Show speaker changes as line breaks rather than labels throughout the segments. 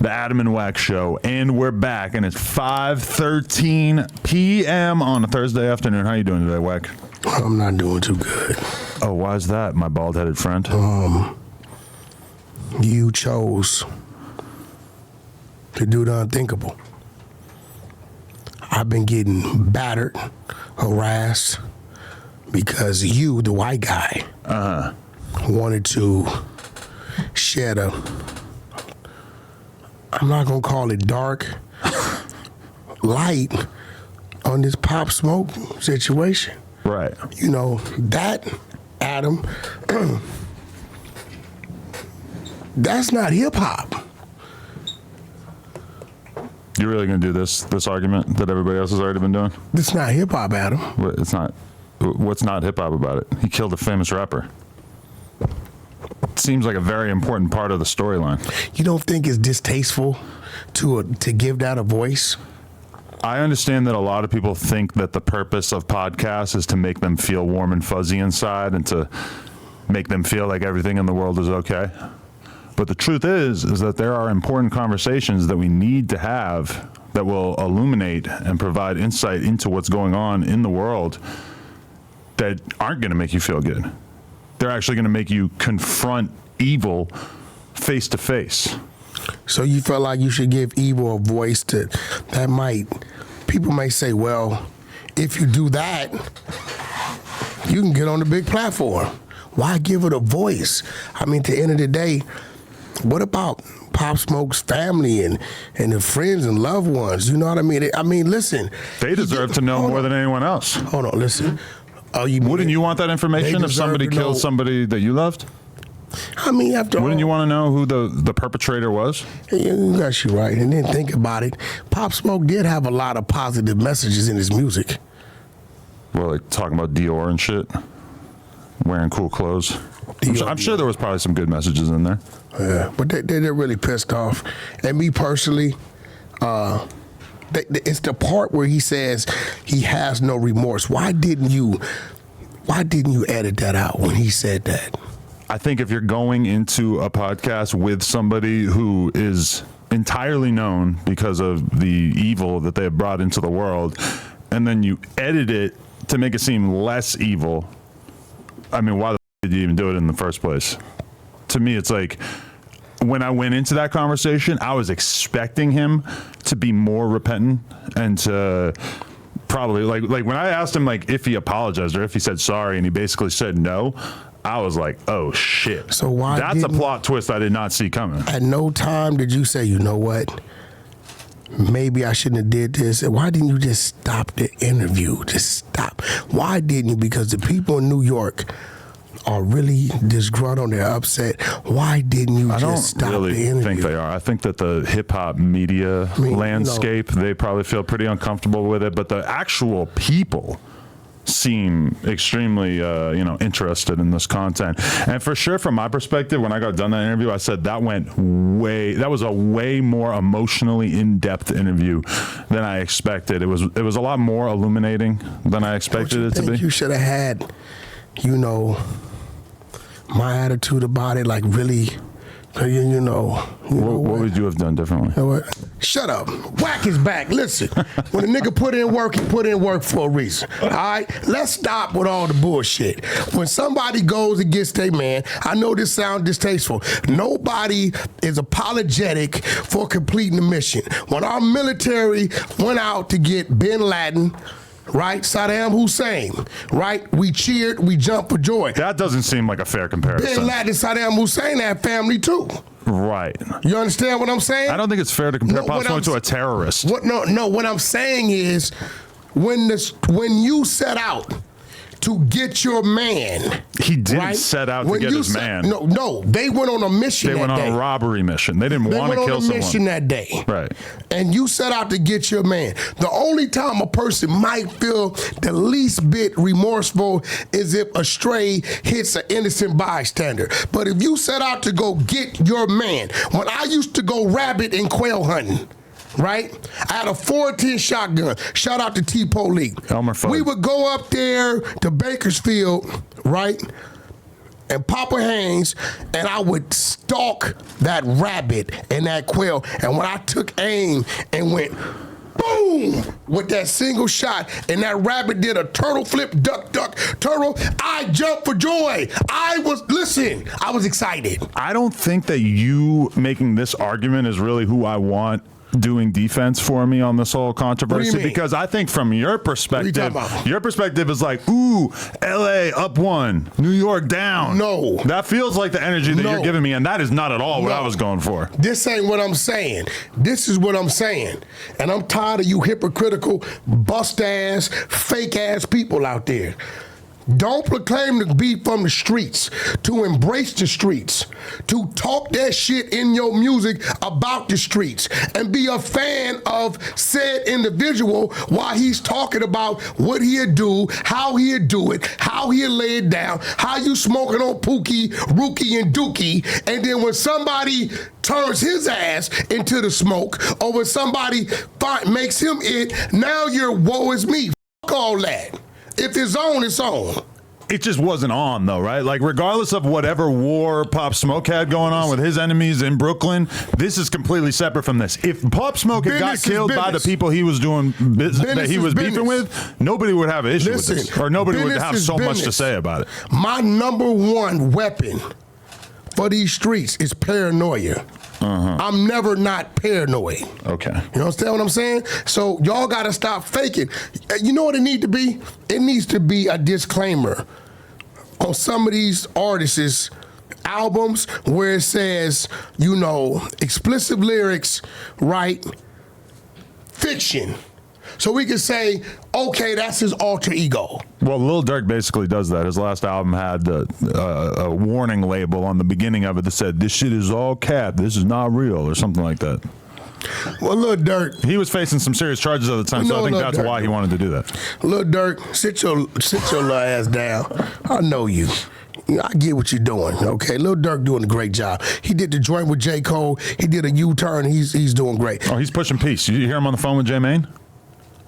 The Adam and Wack Show, and we're back, and it's 5:13 p.m. on a Thursday afternoon. How you doing today, Wack?
I'm not doing too good.
Oh, why is that, my bald-headed friend?
You chose to do the unthinkable. I've been getting battered, harassed, because you, the white guy, wanted to shed a, I'm not gonna call it dark, light on this Pop Smoke situation.
Right.
You know, that, Adam, that's not hip hop.
You're really gonna do this argument that everybody else has already been doing?
It's not hip hop, Adam.
It's not. What's not hip hop about it? He killed a famous rapper. It seems like a very important part of the storyline.
You don't think it's distasteful to give that a voice?
I understand that a lot of people think that the purpose of podcasts is to make them feel warm and fuzzy inside and to make them feel like everything in the world is okay. But the truth is that there are important conversations that we need to have that will illuminate and provide insight into what's going on in the world that aren't going to make you feel good. They're actually going to make you confront evil face to face.
So you felt like you should give evil a voice people may say, well, if you do that, you can get on the big platform. Why give it a voice? I mean, at the end of the day, what about Pop Smoke's family and the friends and loved ones? You know what I mean? I mean, listen.
They deserve to know more than anyone else.
Hold on, listen.
Wouldn't you want that information if somebody killed somebody that you loved?
I mean, after all,
wouldn't you want to know who the perpetrator was?
You got you right. And then think about it. Pop Smoke did have a lot of positive messages in his music.
Well, like talking about Dior and shit, wearing cool clothes. I'm sure there was probably some good messages in there.
Yeah, but they're really pissed off. And me personally, it's the part where he says he has no remorse. Why didn't you edit that out when he said that?
I think if you're going into a podcast with somebody who is entirely known because of the evil that they have brought into the world, and then you edit it to make it seem less evil, I mean, why the did you even do it in the first place? To me, it's like, when I went into that conversation, I was expecting him to be more repentant and to probably, like when I asked him, like, if he apologized or if he said sorry, and he basically said no, I was like, oh shit.
So why?
That's a plot twist I did not see coming.
At no time did you say, you know what? Maybe I shouldn't have did this. Why didn't you just stop the interview? Just stop. Why didn't you? Because the people in New York are really disgruntled, they're upset. Why didn't you just stop the interview?
I don't really think they are. I think that the hip-hop media landscape, they probably feel pretty uncomfortable with it, but the actual people seem extremely interested in this content. And for sure, from my perspective, when I got done that interview, I said that was a way more emotionally in-depth interview than I expected. It was a lot more illuminating than I expected it to be.
You should have had, my attitude about it, like really,
what would you have done differently?
You know what? Shut up. Wack is back. Listen, when a nigga put in work, he put in work for a reason. All right? Let's stop with all the bullshit. When somebody goes against their man, I know this sounds distasteful. Nobody is apologetic for completing the mission. When our military went out to get Bin Laden, right? Saddam Hussein, right? We cheered, we jumped for joy.
That doesn't seem like a fair comparison.
Bin Laden, Saddam Hussein had family too.
Right.
You understand what I'm saying?
I don't think it's fair to compare Pop Smoke to a terrorist.
What I'm saying is, when you set out to get your man.
He didn't set out to get his man.
No, they went on a mission.
They went on a robbery mission. They didn't want to kill someone. They went on a mission
that day.
Right.
And you set out to get your man. The only time a person might feel the least bit remorseful is if a stray hits an innocent bystander. But if you set out to go get your man, when I used to go rabbit and quail hunting, right? I had a 410 shotgun. Shout out to T-Police.
Elmer Fudd.
We would go up there to Bakersfield, right? and Papa Haynes, and I would stalk that rabbit and that quail. And when I took aim and went boom with that single shot, and that rabbit did a turtle flip, duck, duck, turtle, I jumped for joy. I was excited.
I don't think that you making this argument is really who I want doing defense for me on this whole controversy, because I think from your perspective, is like, ooh, LA up 1, New York down.
No.
That feels like the energy that you're giving me, and that is not at all what I was going for.
This ain't what I'm saying. This is what I'm saying. And I'm tired of you hypocritical, bust-ass, fake-ass people out there. Don't proclaim to be from the streets, to embrace the streets, to talk that shit in your music about the streets, and be a fan of said individual while he's talking about what he'd do, how he'd do it, how he'd lay it down, how you smoking on Pookie, Rookie, and Dookie, and then when somebody turns his ass into the smoke, or when somebody makes him it, now you're woe is me. Fuck all that. If it's on, it's on.
It just wasn't on, though, right? Like, regardless of whatever war Pop Smoke had going on with his enemies in Brooklyn, this is completely separate from this. If Pop Smoke had got killed by the people he was doing that he was beefing with, nobody would have an issue with this, or nobody would have so much to say about it.
My number one weapon for these streets is paranoia. I'm never not paranoid.
Okay.
You understand what I'm saying? So y'all gotta stop faking. You know what it need to be? It needs to be a disclaimer on some of these artists' albums where it says, you know, explicit lyrics, right? Fiction. So we can say, okay, that's his alter ego.
Well, Lil Durk basically does that. His last album had a warning label on the beginning of it that said, this shit is all cap, this is not real, or something like that.
Well, Lil Durk,
he was facing some serious charges at the time, so I think that's why he wanted to do that.
Lil Durk, sit your little ass down. I know you. I get what you're doing, okay? Lil Durk doing a great job. He did the joint with J. Cole. He did a U-turn. He's doing great.
Oh, he's pushing peace. You hear him on the phone with J. Main?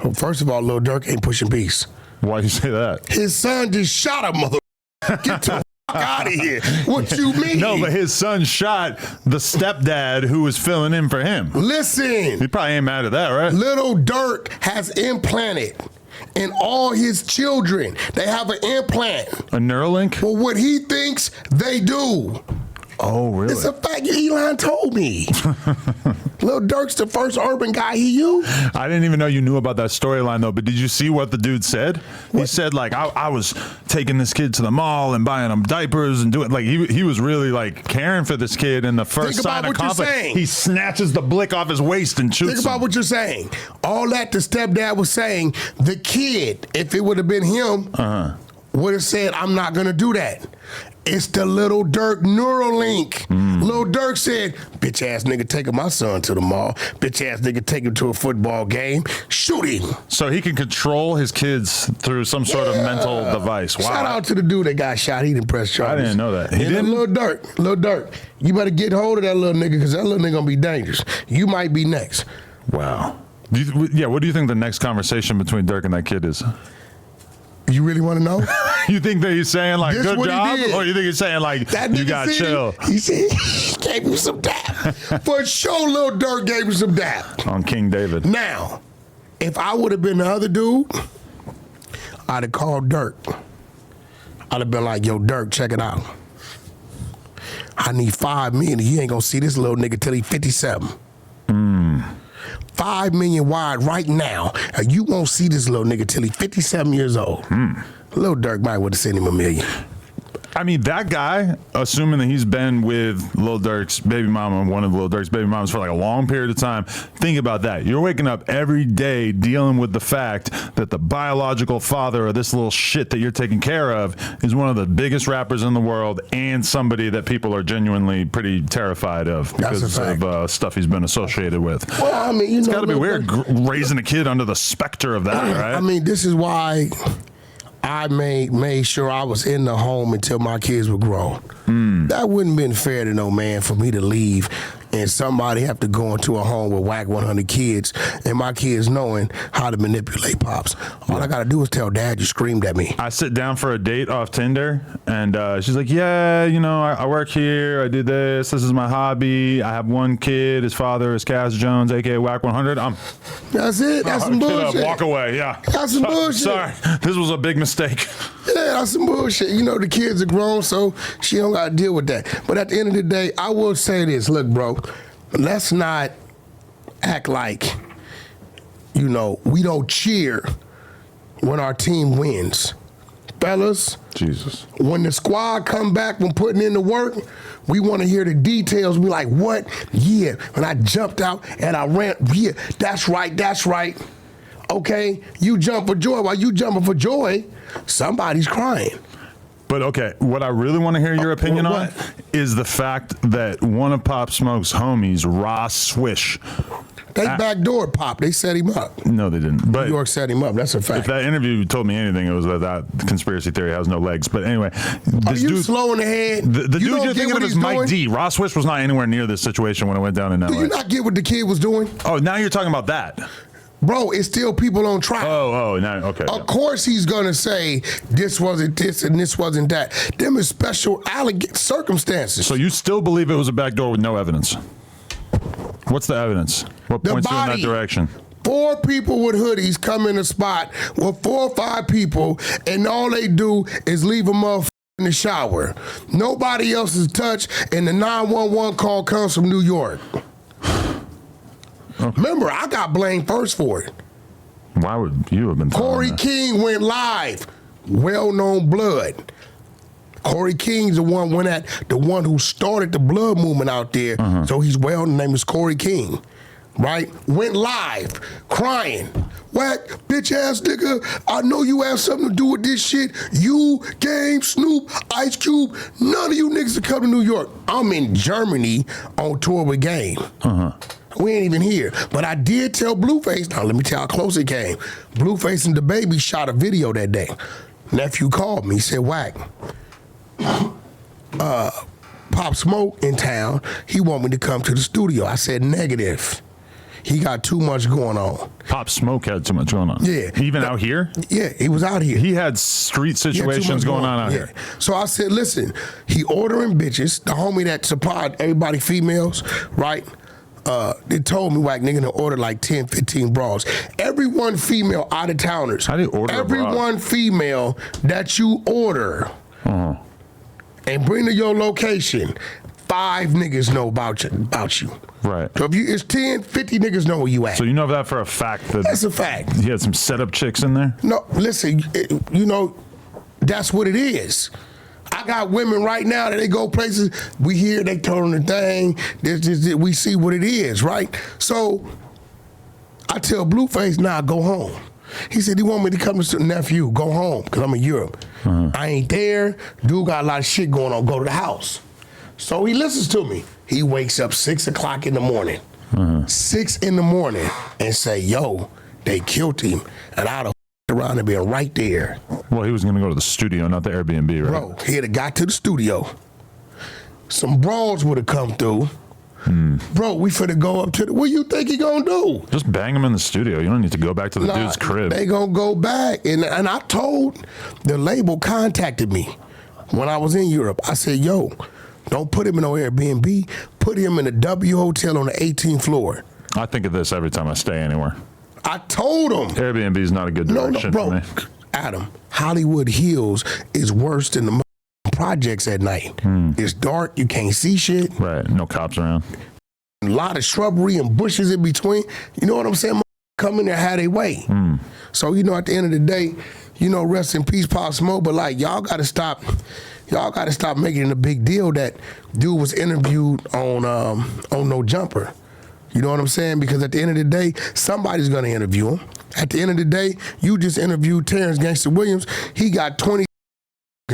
Well, first of all, Lil Durk ain't pushing peace.
Why do you say that?
His son just shot a mother. Get the fuck out of here. What you mean?
No, but his son shot the stepdad who was filling in for him.
Listen.
He probably ain't mad at that, right?
Lil Durk has implanted in all his children. They have an implant.
A Neuralink?
Well, what he thinks, they do.
Oh, really?
It's a fact. Elon told me. Lil Durk's the first urban guy he used.
I didn't even know you knew about that storyline, though. But did you see what the dude said? What? He said, like, I was taking this kid to the mall and buying him diapers and doing, like, he was really, like, caring for this kid. And the first sign of conflict, he snatches the blick off his waist and shoots him.
Think about what you're saying. All that the stepdad was saying, the kid, if it would have been him, would have said, I'm not going to do that. It's the Lil Durk Neuralink. Lil Durk said, bitch ass nigga taking my son to the mall. Bitch ass nigga take him to a football game. Shoot him.
So he can control his kids through some sort of mental device. Wow.
Shout out to the dude that got shot. He didn't press charges.
I didn't know that. He didn't?
Lil Durk, you better get hold of that little nigga because that little nigga gonna be dangerous. You might be next.
Wow. What do you think the next conversation between Durk and that kid is?
You really want to know?
You think that he's saying, like,
This
good
what he
job?
did.
Or you think he's saying, like,
That
you
nigga
got to
said
chill?
He said he gave him some dap. For sure, Lil Durk gave him some dap.
On King David.
Now, if I would have been the other dude, I'd have called Durk. I'd have been like, yo, Durk, check it out. I need $5 million. You ain't gonna see this little nigga till he 57. $5 million wide right now. And you won't see this little nigga till he 57 years old. Lil Durk might would have sent him $1 million.
I mean, that guy, assuming that he's been with Lil Durk's baby mama, one of Lil Durk's baby mamas for like a long period of time, think about that. You're waking up every day dealing with the fact that the biological father of this little shit that you're taking care of is one of the biggest rappers in the world and somebody that people are genuinely pretty terrified of because of stuff he's been associated with.
Well, I mean,
it's got to be weird raising a kid under the specter of that, right?
I mean, this is why I made sure I was in the home until my kids were grown. That wouldn't have been fair to no man for me to leave and somebody have to go into a home with Wack 100 kids, and my kids knowing how to manipulate Pops. All I gotta do is tell Dad you screamed at me.
I sit down for a date off Tinder, and she's like, yeah, you know, I work here, I do this is my hobby, I have one kid, his father is Cass Jones, aka Wack 100.
That's it. That's some bullshit.
Walk away. Yeah.
That's some bullshit.
Sorry, this was a big mistake.
Yeah, that's some bullshit. You know, the kids are grown, so she don't got to deal with that. But at the end of the day, I will say this. Look, bro, let's not act like, you know, we don't cheer when our team wins. Fellas,
Jesus.
When the squad come back from putting in the work, we want to hear the details. We like, what? Yeah, when I jumped out and I ran, yeah, that's right, that's right. Okay, you jump for joy. While you jumping for joy, somebody's crying.
But okay, what I really want to hear your opinion on is the fact that one of Pop Smoke's homies, Rah Swish,
they backdoored Pop. They set him up.
No, they didn't. But
New York set him up. That's a fact.
If that interview told me anything, it was that conspiracy theory has no legs. But anyway, this
Are you
dude,
slow in the head?
The dude you're thinking of is Mike
doing?
D. Rah Swish was not anywhere near this situation when it went down in LA.
Do you not get what the kid was doing?
Oh, now you're talking about that.
Bro, it's still people on trial.
Oh, now, okay.
Of course he's gonna say this wasn't this and this wasn't that. Them is special circumstances.
So you still believe it was a backdoor with no evidence? What's the evidence? What points you in that direction?
4 people with hoodies come in a spot with 4 or 5 people, and all they do is leave a motherfucker in the shower. Nobody else is touched, and the 911 call comes from New York. Okay. Remember, I got blamed first for it.
Why would you have been?
Corey King went live. Well-known blood. Corey King's the one who started the blood movement out there. So he's the name is Corey King. Right? Went live, crying. Wack, bitch ass nigga, I know you have something to do with this shit. You, Game, Snoop, Ice Cube, none of you niggas to come to New York. I'm in Germany on tour with Game. We ain't even here. But I did tell Blueface, now let me tell how close it came. Blueface and the baby shot a video that day. Nephew called me, he said, Wack, Pop Smoke in town, he want me to come to the studio. I said, negative. He got too much going on.
Pop Smoke had too much going on.
Yeah.
Even out here?
Yeah, he was out here.
He had street situations going on out here.
So I said, listen, he ordering bitches, the homie that supplied everybody females, right? They told me, Wack, nigga, to order like 10, 15 bras. Every one female out of towners.
How do you order
every
a bra?
one female that you order and bring to your location, 5 niggas know about you.
Right.
So if it's 10, 50 niggas know where you at.
So you know that for a fact that
that's a fact.
He had some setup chicks in there?
No, listen, you know, that's what it is. I got women right now that they go places, we hear they told them the thing, we see what it is, right? So I tell Blueface, nah, go home. He said he want me to come to nephew, go home, because I'm in Europe. I ain't there, dude got a lot of shit going on, go to the house. So he listens to me. He wakes up 6 o'clock in the morning, 6 in the morning, and say, yo, they killed him, and I'd have around and been right there.
Well, he was going to go to the studio, not the Airbnb, right?
Bro, he'd have got to the studio. Some brawls would have come through. Bro, we finna go up to the, what you think he gonna do?
Just bang him in the studio. You don't need to go back to the dude's crib.
They gonna go back. And I told, the label contacted me when I was in Europe. I said, yo, don't put him in no Airbnb. Put him in a W hotel on the 18th floor.
I think of this every time I stay anywhere.
I told him.
Airbnb is not a good direction
bro,
for me.
Adam, Hollywood Hills is worse than the projects at night. It's dark, you can't see shit.
Right, no cops around.
A lot of shrubbery and bushes in between. You know what I'm saying? Come in there, had their way. So, you know, at the end of the day, you know, rest in peace, Pop Smoke, but like, y'all gotta stop making it a big deal that dude was interviewed on No Jumper. You know what I'm saying? Because at the end of the day, somebody's gonna interview him. At the end of the day, you just interviewed Terrence Gangsta Williams. He got 20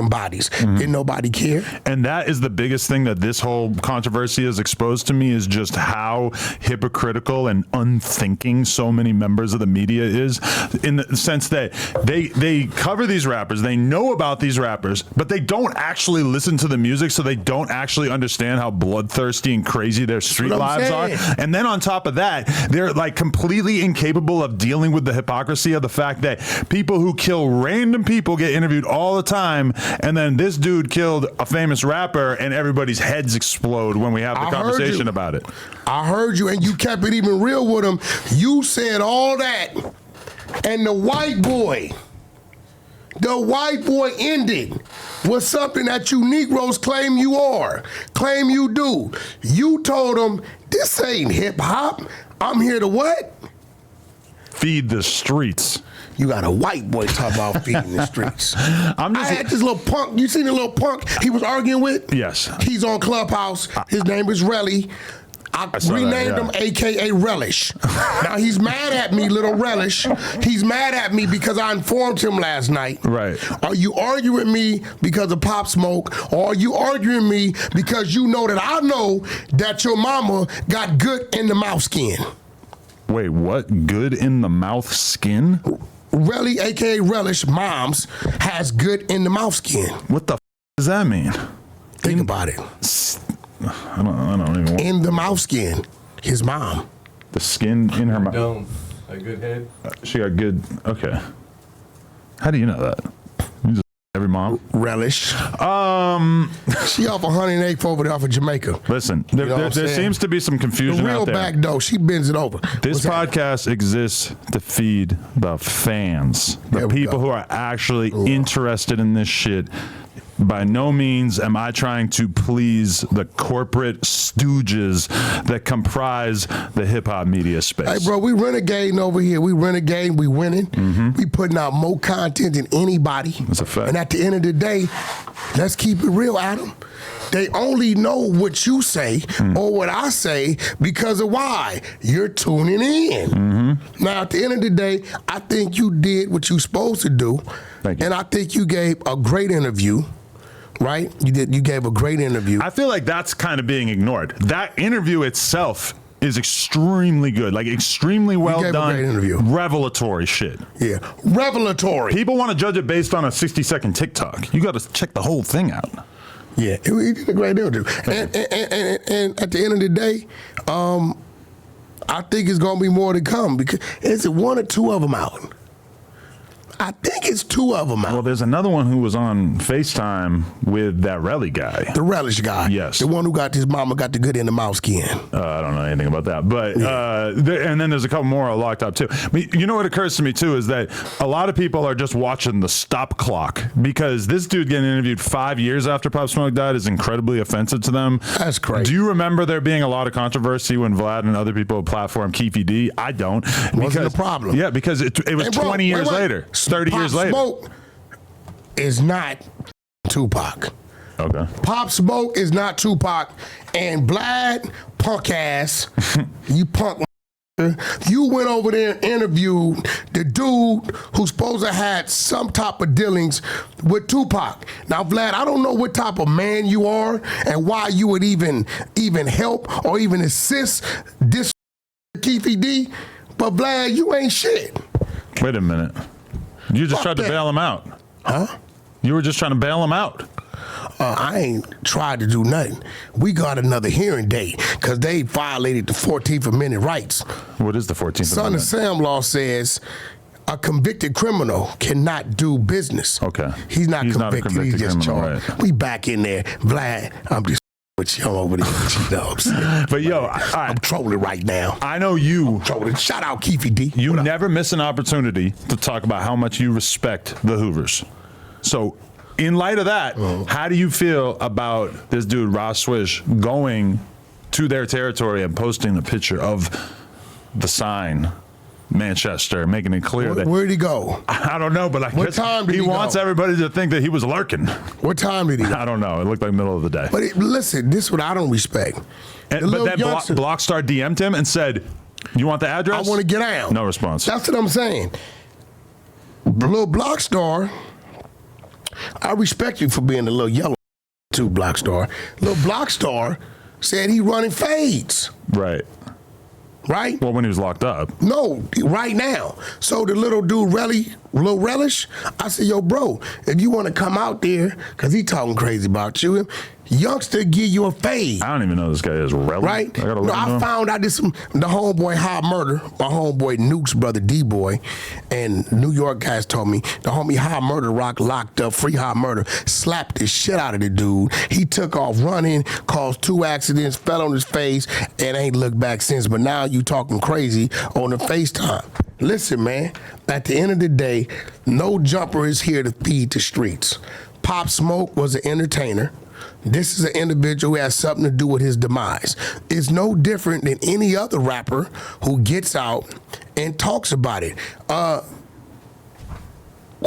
bodies. Didn't nobody care?
And that is the biggest thing that this whole controversy has exposed to me, is just how hypocritical and unthinking so many members of the media is, in the sense that they cover these rappers, they know about these rappers, but they don't actually listen to the music, so they don't actually understand how bloodthirsty and crazy their street lives are. And then on top of that, they're like completely incapable of dealing with the hypocrisy of the fact that people who kill random people get interviewed all the time, and then this dude killed a famous rapper and everybody's heads explode when we have the conversation about it.
I heard you, and you kept it even real with him. You said all that, and the white boy ended with something that you Negroes claim you are, claim you do. You told him, this ain't hip hop. I'm here to what?
Feed the streets.
You got a white boy talking about feeding the streets.
I
had this little punk. You seen the little punk he was arguing with?
Yes.
He's on Clubhouse. His name is Relly. I renamed him AKA Relish. Now he's mad at me, little Relish. He's mad at me because I informed him last night.
Right.
Are you arguing me because of Pop Smoke, or are you arguing me because you know that I know that your mama got good in the mouth skin?
Wait, what? Good in the mouth skin?
Relly, aka Relish, moms has good in the mouth skin.
What the does that mean?
Think about it.
I don't even.
In the mouth skin, his mom.
The skin in her mouth.
Dome, a good head.
She got good. Okay. How do you know that? You just every mom.
Relish. She off 108th over there off of Jamaica.
Listen, there seems to be some confusion
the real
out there.
backdoor, she bends it over.
This podcast exists to feed the fans, the people who are actually interested in this shit. By no means am I trying to please the corporate stooges that comprise the hip-hop media space.
Hey, bro, we renegading over here. We renegading, we winning. We putting out more content than anybody.
That's a fact.
And at the end of the day, let's keep it real, Adam. They only know what you say or what I say because of why you're tuning in. Now, at the end of the day, I think you did what you're supposed to do.
Thank you.
And I think you gave a great interview. Right? You did. You gave a great interview.
I feel like that's kind of being ignored. That interview itself is extremely good, like extremely well done.
A great interview.
Revelatory shit.
Yeah, revelatory.
People want to judge it based on a 60-second TikTok. You got to check the whole thing out.
Yeah, he did a great interview. And at the end of the day, I think it's going to be more to come, because is it one or two of them out? I think it's two of them out.
Well, there's another one who was on FaceTime with that Relly guy.
The Relish guy.
Yes.
The one who got his mama got the good in the mouth skin.
I don't know anything about that. But and then there's a couple more locked up too. I mean, you know what occurs to me too is that a lot of people are just watching the stop clock, because this dude getting interviewed 5 years after Pop Smoke died is incredibly offensive to them.
That's crazy.
Do you remember there being a lot of controversy when Vlad and other people platformed Keefy D? I don't.
Wasn't a problem.
Yeah, because it was 20 years later. 30 years later.
Pop Smoke is not Tupac.
Okay.
Pop Smoke is not Tupac. And Vlad, punk ass, you punk. You went over there and interviewed the dude who's supposed to have some type of dealings with Tupac. Now, Vlad, I don't know what type of man you are and why you would even help or even assist this Keefy D, but Vlad, you ain't shit.
Wait a minute. You just tried to bail him out.
Huh?
You were just trying to bail him out.
I ain't tried to do nothing. We got another hearing date because they violated the 14th Amendment rights.
What is the 14th
Son
Amendment?
of Sam law says a convicted criminal cannot do business.
Okay.
He's not
He's not a
convicted. He's just
criminal,
charged.
right.
We back in there. Vlad, I'm just with you over there. You know what I'm saying?
But yo, all
I'm
right,
trolling right now.
I know you.
Trolling. Shout out Keefy D.
You
What up?
never miss an opportunity to talk about how much you respect the Hoovers. So, in light of that, how do you feel about this dude, Rah Swish, going to their territory and posting a picture of the sign, Manchester, making it clear that...
Where'd he go?
I don't know, but I
What
guess
time did
he
he
wants
go?
everybody to think that he was lurking.
What time did he go?
I don't know. It looked like middle of the day.
But listen, this is what I don't respect.
But
little
then
youngster-
Blockstar DM'd him and said, "You want the
I
address?"
want to get out.
No response.
That's what I'm saying. Lil Blockstar I respect you for being a little yellow too, Blockstar. Little Blockstar said he running fades.
Right.
Right?
Well, when he was locked up.
No, right now. So the little dude, Lil Relish, I said, yo, bro, if you want to come out there, because he talking crazy about you, youngster give you a fade.
I don't even know this guy is Relish.
Right? I found out the homeboy High Murder, my homeboy Nuke's brother D-Boy, and New York guys told me the homie High Murder Rock locked up, free High Murder, slapped the shit out of the dude. He took off running, caused 2 accidents, fell on his face, and ain't looked back since. But now you talking crazy on the FaceTime. Listen, man, at the end of the day, no jumper is here to feed the streets. Pop Smoke was an entertainer. This is an individual who has something to do with his demise. It's no different than any other rapper who gets out and talks about it.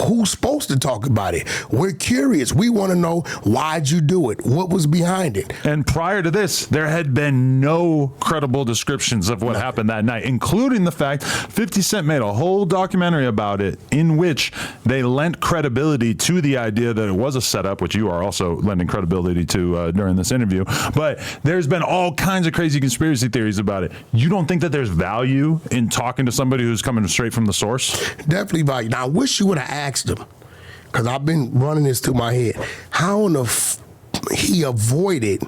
Who's supposed to talk about it? We're curious. We want to know, why'd you do it? What was behind it?
And prior to this, there had been no credible descriptions of what happened that night, including the fact 50 Cent made a whole documentary about it in which they lent credibility to the idea that it was a setup, which you are also lending credibility to during this interview. But there's been all kinds of crazy conspiracy theories about it. You don't think that there's value in talking to somebody who's coming straight from the source?
Definitely value. Now, I wish you would have asked him, because I've been running this through my head, how in the he avoided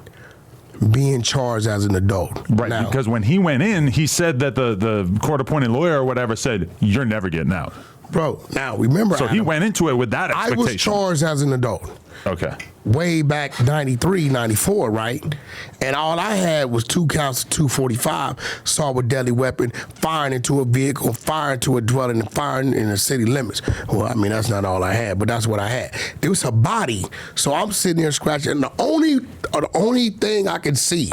being charged as an adult.
Right,
now,
because when he went in, he said that the court-appointed lawyer or whatever said, you're never getting out.
Bro, now remember,
so
Adam,
he went into it with that expectation.
I was charged as an adult.
Okay.
Way back 93, 94, right? And all I had was 2 counts of 245, assault with deadly weapon, firing into a vehicle, firing to a dwelling, and firing in the city limits. Well, I mean, that's not all I had, but that's what I had. There was a body, so I'm sitting there scratching, and the only thing I could see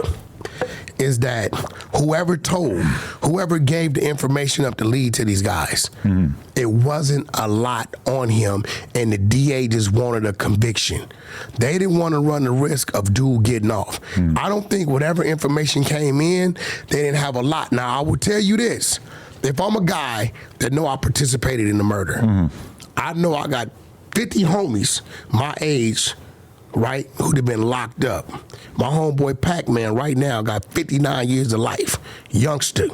is that whoever gave the information up to lead to these guys, it wasn't a lot on him, and the DA just wanted a conviction. They didn't want to run the risk of dude getting off. I don't think whatever information came in, they didn't have a lot. Now, I will tell you this. If I'm a guy that know I participated in the murder, I know I got 50 homies my age, right, who'd have been locked up. My homeboy Pac-Man right now got 59 years of life, youngster,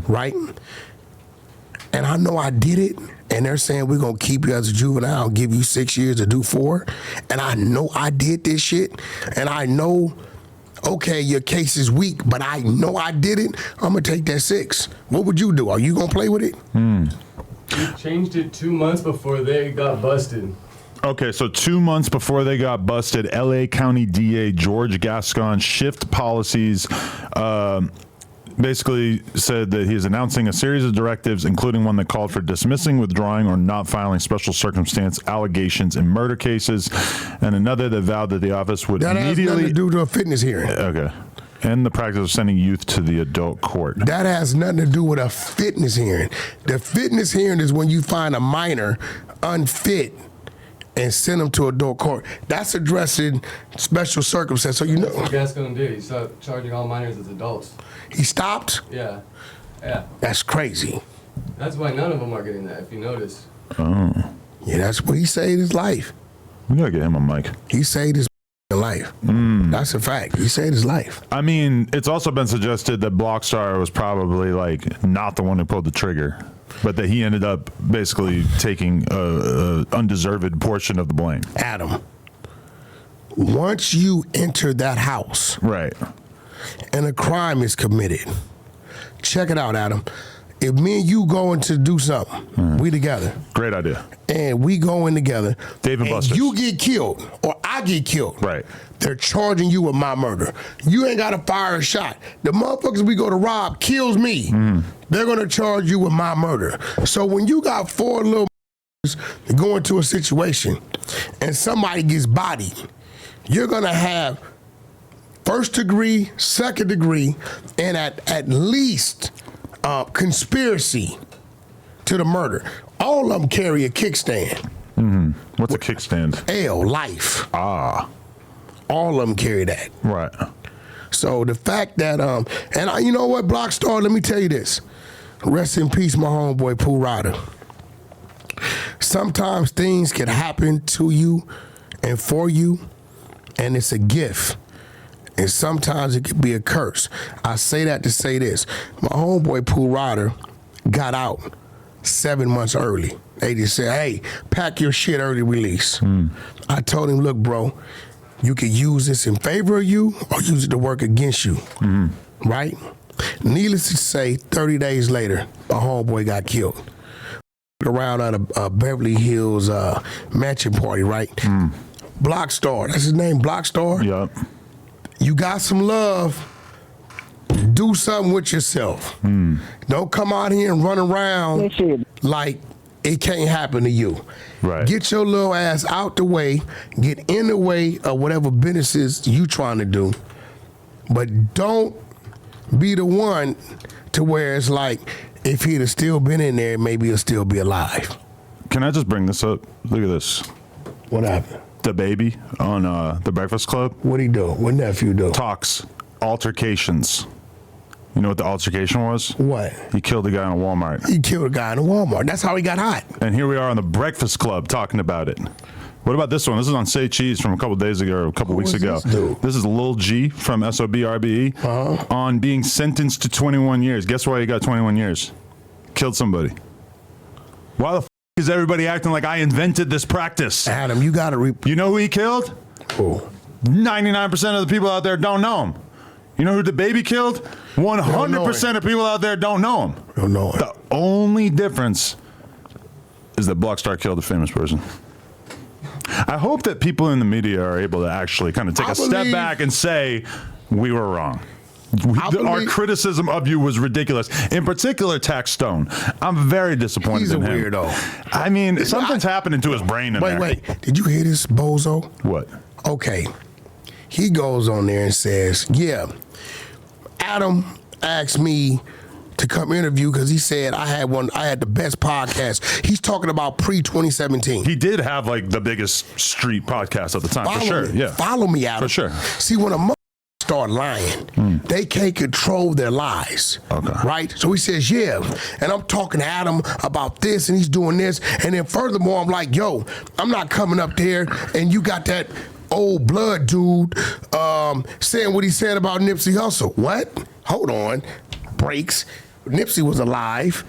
right? And I know I did it, and they're saying we're gonna keep you as a juvenile, give you 6 years to do 4. And I know I did this shit, and I know, okay, your case is weak, but I know I did it, I'm gonna take that 6. What would you do? Are you gonna play with it?
We changed it 2 months before they got busted.
Okay, so 2 months before they got busted, LA County DA George Gascon shift policies, basically said that he is announcing a series of directives, including one that called for dismissing, withdrawing, or not filing special circumstance allegations in murder cases, and another that vowed that the office would
That has
immediately...
nothing to do to a fitness hearing.
Okay. And the practice of sending youth to the adult court.
That has nothing to do with a fitness hearing. The fitness hearing is when you find a minor unfit and send them to adult court. That's addressing special circumstances. So you know.
That's what Gascon did. He started charging all minors as adults.
He stopped?
Yeah.
That's crazy.
That's why none of them are getting that, if you notice.
Oh.
Yeah, that's what he saved his life.
We gotta get him a mic.
He saved his life. That's a fact. He saved his life.
I mean, it's also been suggested that Blockstar was probably like not the one who pulled the trigger, but that he ended up basically taking a undeserved portion of the blame.
Adam, once you enter that house,
right,
and a crime is committed, check it out, Adam. If me and you going to do something, we together.
Great idea.
And we go in together.
Dave and Buster's.
You get killed, or I get killed.
Right.
They're charging you with my murder. You ain't got to fire a shot. The motherfuckers we go to rob kills me. They're going to charge you with my murder. So when you got 4 little to go into a situation and somebody gets bodied, you're going to have 1st degree, 2nd degree, and at least conspiracy to the murder. All of them carry a kickstand.
What's a kickstand?
L, life.
Ah.
All of them carry that.
Right.
So the fact that, you know what, Blockstar, let me tell you this. Rest in peace, my homeboy, Pooh Rider. Sometimes things can happen to you and for you, and it's a gift. And sometimes it could be a curse. I say that to say this. My homeboy Pooh Ryder got out 7 months early. They just said, hey, pack your shit early release. I told him, look, bro, you could use this in favor of you or use it to work against you, right? Needless to say, 30 days later, my homeboy got killed. Around at a Beverly Hills mansion party, right? Blockstar, that's his name, Blockstar?
Yep.
You got some love, do something with yourself. Don't come out here and run around like it can't happen to you.
Right.
Get your little ass out the way, get in the way of whatever businesses you trying to do, but don't be the one to where it's like, if he'd have still been in there, maybe he'll still be alive.
Can I just bring this up? Look at this.
What happened?
The baby on The Breakfast Club.
What'd he do? What nephew do?
Talks, altercations. You know what the altercation was?
What?
He killed a guy in a Walmart.
He killed a guy in a Walmart. That's how he got hot.
And here we are on The Breakfast Club talking about it. What about this one? This is on Say Cheese from a couple days ago, or a couple weeks ago. This is Lil G from SOBRBE on being sentenced to 21 years. Guess why he got 21 years? Killed somebody. Why the f is everybody acting like I invented this practice?
Adam, you got to
You know who he killed?
Who?
99% of the people out there don't know him. You know who the baby killed? 100% of people out there don't know him.
Don't know him.
The only difference is that Blockstar killed a famous person. I hope that people in the media are able to actually kind of take a step back and say, we were wrong. Our criticism of you was ridiculous. In particular, Tax Stone. I'm very disappointed in him.
He's a weirdo.
I mean, something's happening to his brain in there.
Wait. Did you hear this, bozo?
What?
Okay. He goes on there and says, yeah, Adam asked me to come interview because he said I had the best podcast. He's talking about pre-2017.
He did have like the biggest street podcast at the time, for sure. Yeah.
Follow me, Adam.
For sure.
See, when a mother start lying, they can't control their lies.
Okay.
Right? So he says, yeah. And I'm talking to Adam about this, and he's doing this. And then furthermore, I'm like, yo, I'm not coming up there, and you got that old blood dude saying what he said about Nipsey Hussle. What? Hold on. Breaks. Nipsey was alive.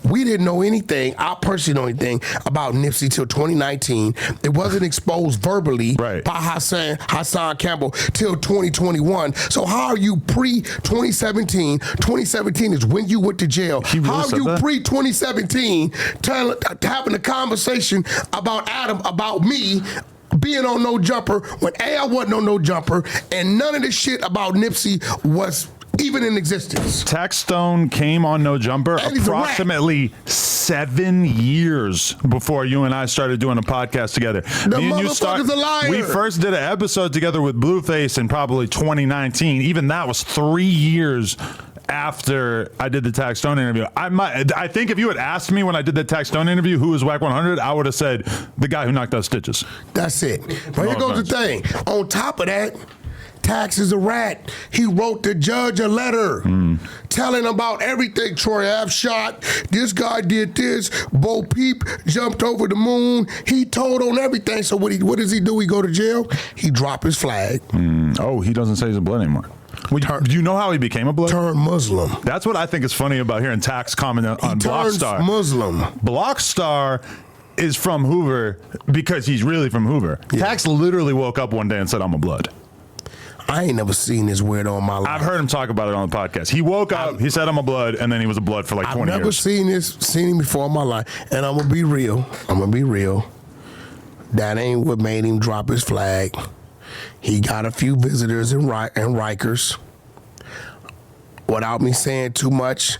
We didn't know anything. I personally know anything about Nipsey till 2019. It wasn't exposed verbally by Hassan Campbell till 2021. So how are you pre-2017? 2017 is when you went to jail. How are you pre-2017 having a conversation about Adam, about me, being on No Jumper when I wasn't on No Jumper, and none of the shit about Nipsey was even in existence?
Tax Stone came on No Jumper approximately 7 years before you and I started doing a podcast together.
The motherfucker's a liar.
We first did an episode together with Blueface in probably 2019. Even that was 3 years after I did the Tax Stone interview. I think if you had asked me when I did the Tax Stone interview who was Wack 100, I would have said the guy who knocked out Stitches.
That's it. But here goes the thing. On top of that, Tax is a rat. He wrote the judge a letter telling about everything. Troy Ave shot. This guy did this. Bo Peep jumped over the moon. He told on everything. So what does he do? He go to jail. He drop his flag.
Oh, he doesn't say he's a blood anymore. Do you know how he became a blood?
Turned Muslim.
That's what I think is funny about hearing Tax comment on Blockstar.
Muslim.
Blockstar is from Hoover because he's really from Hoover. Yeah. Tax literally woke up one day and said, I'm a blood.
I ain't never seen this weirdo in my life.
I've heard him talk about it on the podcast. He woke up, he said, I'm a blood, and then he was a blood for like 20 years.
I've never seen him before in my life. And I'm going to be real. That ain't what made him drop his flag. He got a few visitors in Rikers. Without me saying too much,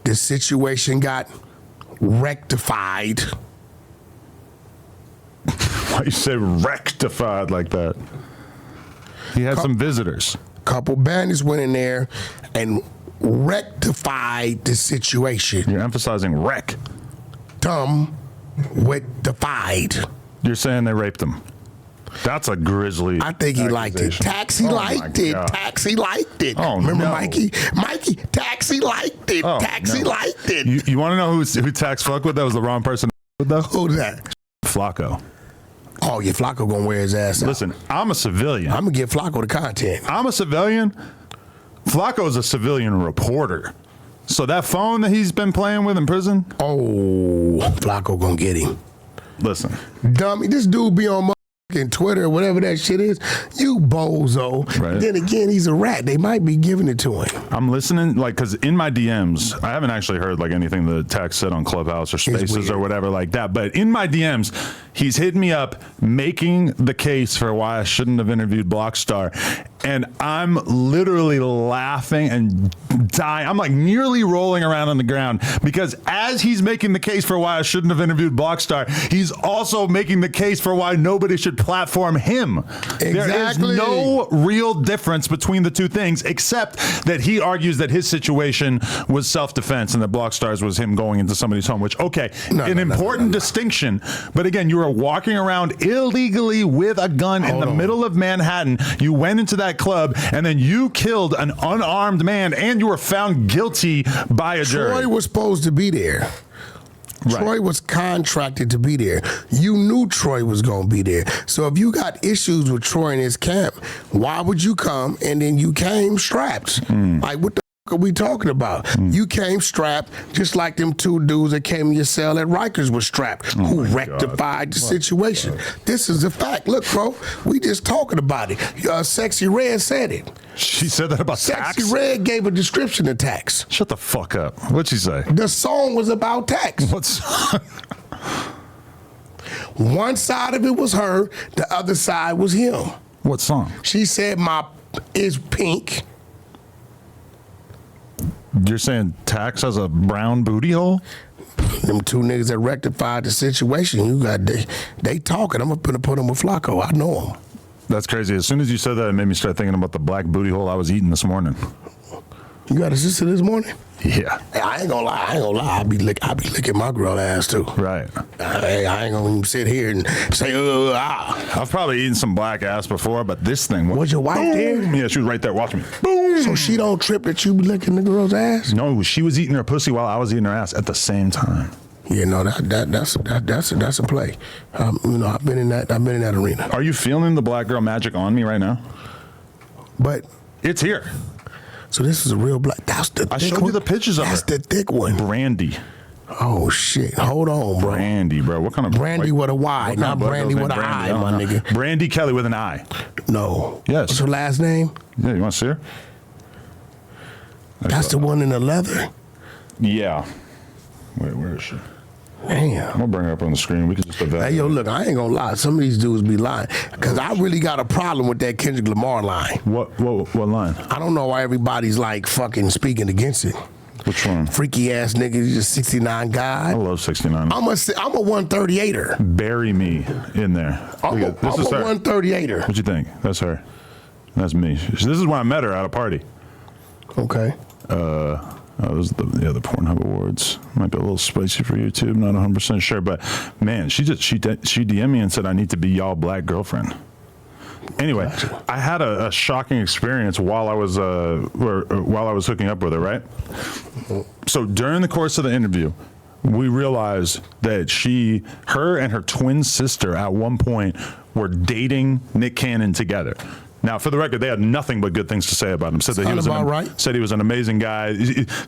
the situation got rectified.
Why you say rectified like that? He had some visitors.
Couple bandits went in there and rectified the situation.
You're emphasizing wreck.
Rectified.
You're saying they raped him. That's a grisly
I think he liked it. Taxi liked it. Taxi liked it.
Oh,
remember
no.
Mikey? Taxi liked it. Taxi liked it.
You want to know who Tax fucked with? That was the wrong person with though?
Who's that?
Flakko.
Oh, yeah, Flakko gonna wear his ass out.
Listen, I'm a civilian.
I'm gonna give Flakko the content.
I'm a civilian. Flakko is a civilian reporter. So that phone that he's been playing with in prison.
Oh, Flakko gonna get him.
Listen.
Dummy, this dude be on Twitter or whatever that shit is. You bozo.
Right.
Then again, he's a rat. They might be giving it to him.
I'm listening, like, because in my DMs, I haven't actually heard like anything the text said on Clubhouse or Spaces or whatever like that. But in my DMs, he's hitting me up, making the case for why I shouldn't have interviewed Blockstar. And I'm literally laughing and dying. I'm like nearly rolling around on the ground because as he's making the case for why I shouldn't have interviewed Blockstar, he's also making the case for why nobody should platform him.
Exactly.
There is no real difference between the two things, except that he argues that his situation was self-defense and that Blockstar's was him going into somebody's home, which, okay, an important distinction. But again, you were walking around illegally with a gun in the middle of Manhattan. You went into that club and then you killed an unarmed man and you were found guilty by a jury.
Troy was supposed to be there. Right. Troy was contracted to be there. You knew Troy was going to be there. So if you got issues with Troy and his camp, why would you come and then you came strapped? Like, what the fuck are we talking about? You came strapped just like them two dudes that came in your cell at Rikers was strapped, who rectified the situation. This is a fact. Look, bro, we just talking about it. Sexy Red said it.
She said that about tax?
Sexy Red gave a description of tax.
Shut the fuck up. What'd she say?
The song was about tax.
What song?
One side of it was her, the other side was him.
What song?
She said my is pink.
You're saying Tax has a brown booty hole?
Them two niggas that rectified the situation, you got they talking. I'm gonna put them with Flakko. I know them.
That's crazy. As soon as you said that, it made me start thinking about the black booty hole I was eating this morning.
You got a sister this morning?
Yeah.
Hey, I ain't gonna lie. I be licking my girl ass too.
Right.
Hey, I ain't gonna even sit here and say,
I've probably eaten some black ass before, but this thing
was your wife there?
Yeah, she was right there watching me. Boom.
So she don't trip that you be licking the girl's ass?
No, she was eating her pussy while I was eating her ass at the same time.
Yeah, no, that's a play. You know, I've been in that arena.
Are you feeling the black girl magic on me right now?
But
it's here.
So this is a real black. That's the.
I showed you the pictures of her.
That's the thick one.
Brandi.
Oh shit! Hold on, bro.
Brandi, bro. What kind of
Brandi with a Y, not Brandi with an I, my nigga.
Brandi Kelly with an I.
No.
Yes.
What's her last name?
Yeah, you want to see her?
That's the one in the leather.
Yeah. Wait, where is she?
Damn.
I'm gonna bring her up on the screen. We can just evaluate.
Hey, yo, look, I ain't gonna lie. Some of these dudes be lying. Because I really got a problem with that Kendrick Lamar line.
What line?
I don't know why everybody's like fucking speaking against it.
Which one?
Freaky ass nigga, he's just 69 guy.
I love 69.
I'm a 138er.
Bury me in there.
I'm a 138er.
What you think? That's her. That's me. This is when I met her at a party.
Okay.
Those are the Pornhub Awards. Might be a little spicy for YouTube. Not 100% sure, but man, she DM'd me and said I need to be y'all black girlfriend. Anyway, gotcha. I had a shocking experience while I was hooking up with her. Right. So during the course of the interview, we realized that her and her twin sister at one point were dating Nick Cannon together. Now, for the record, they had nothing but good things to say about him. Said that said he was an amazing guy.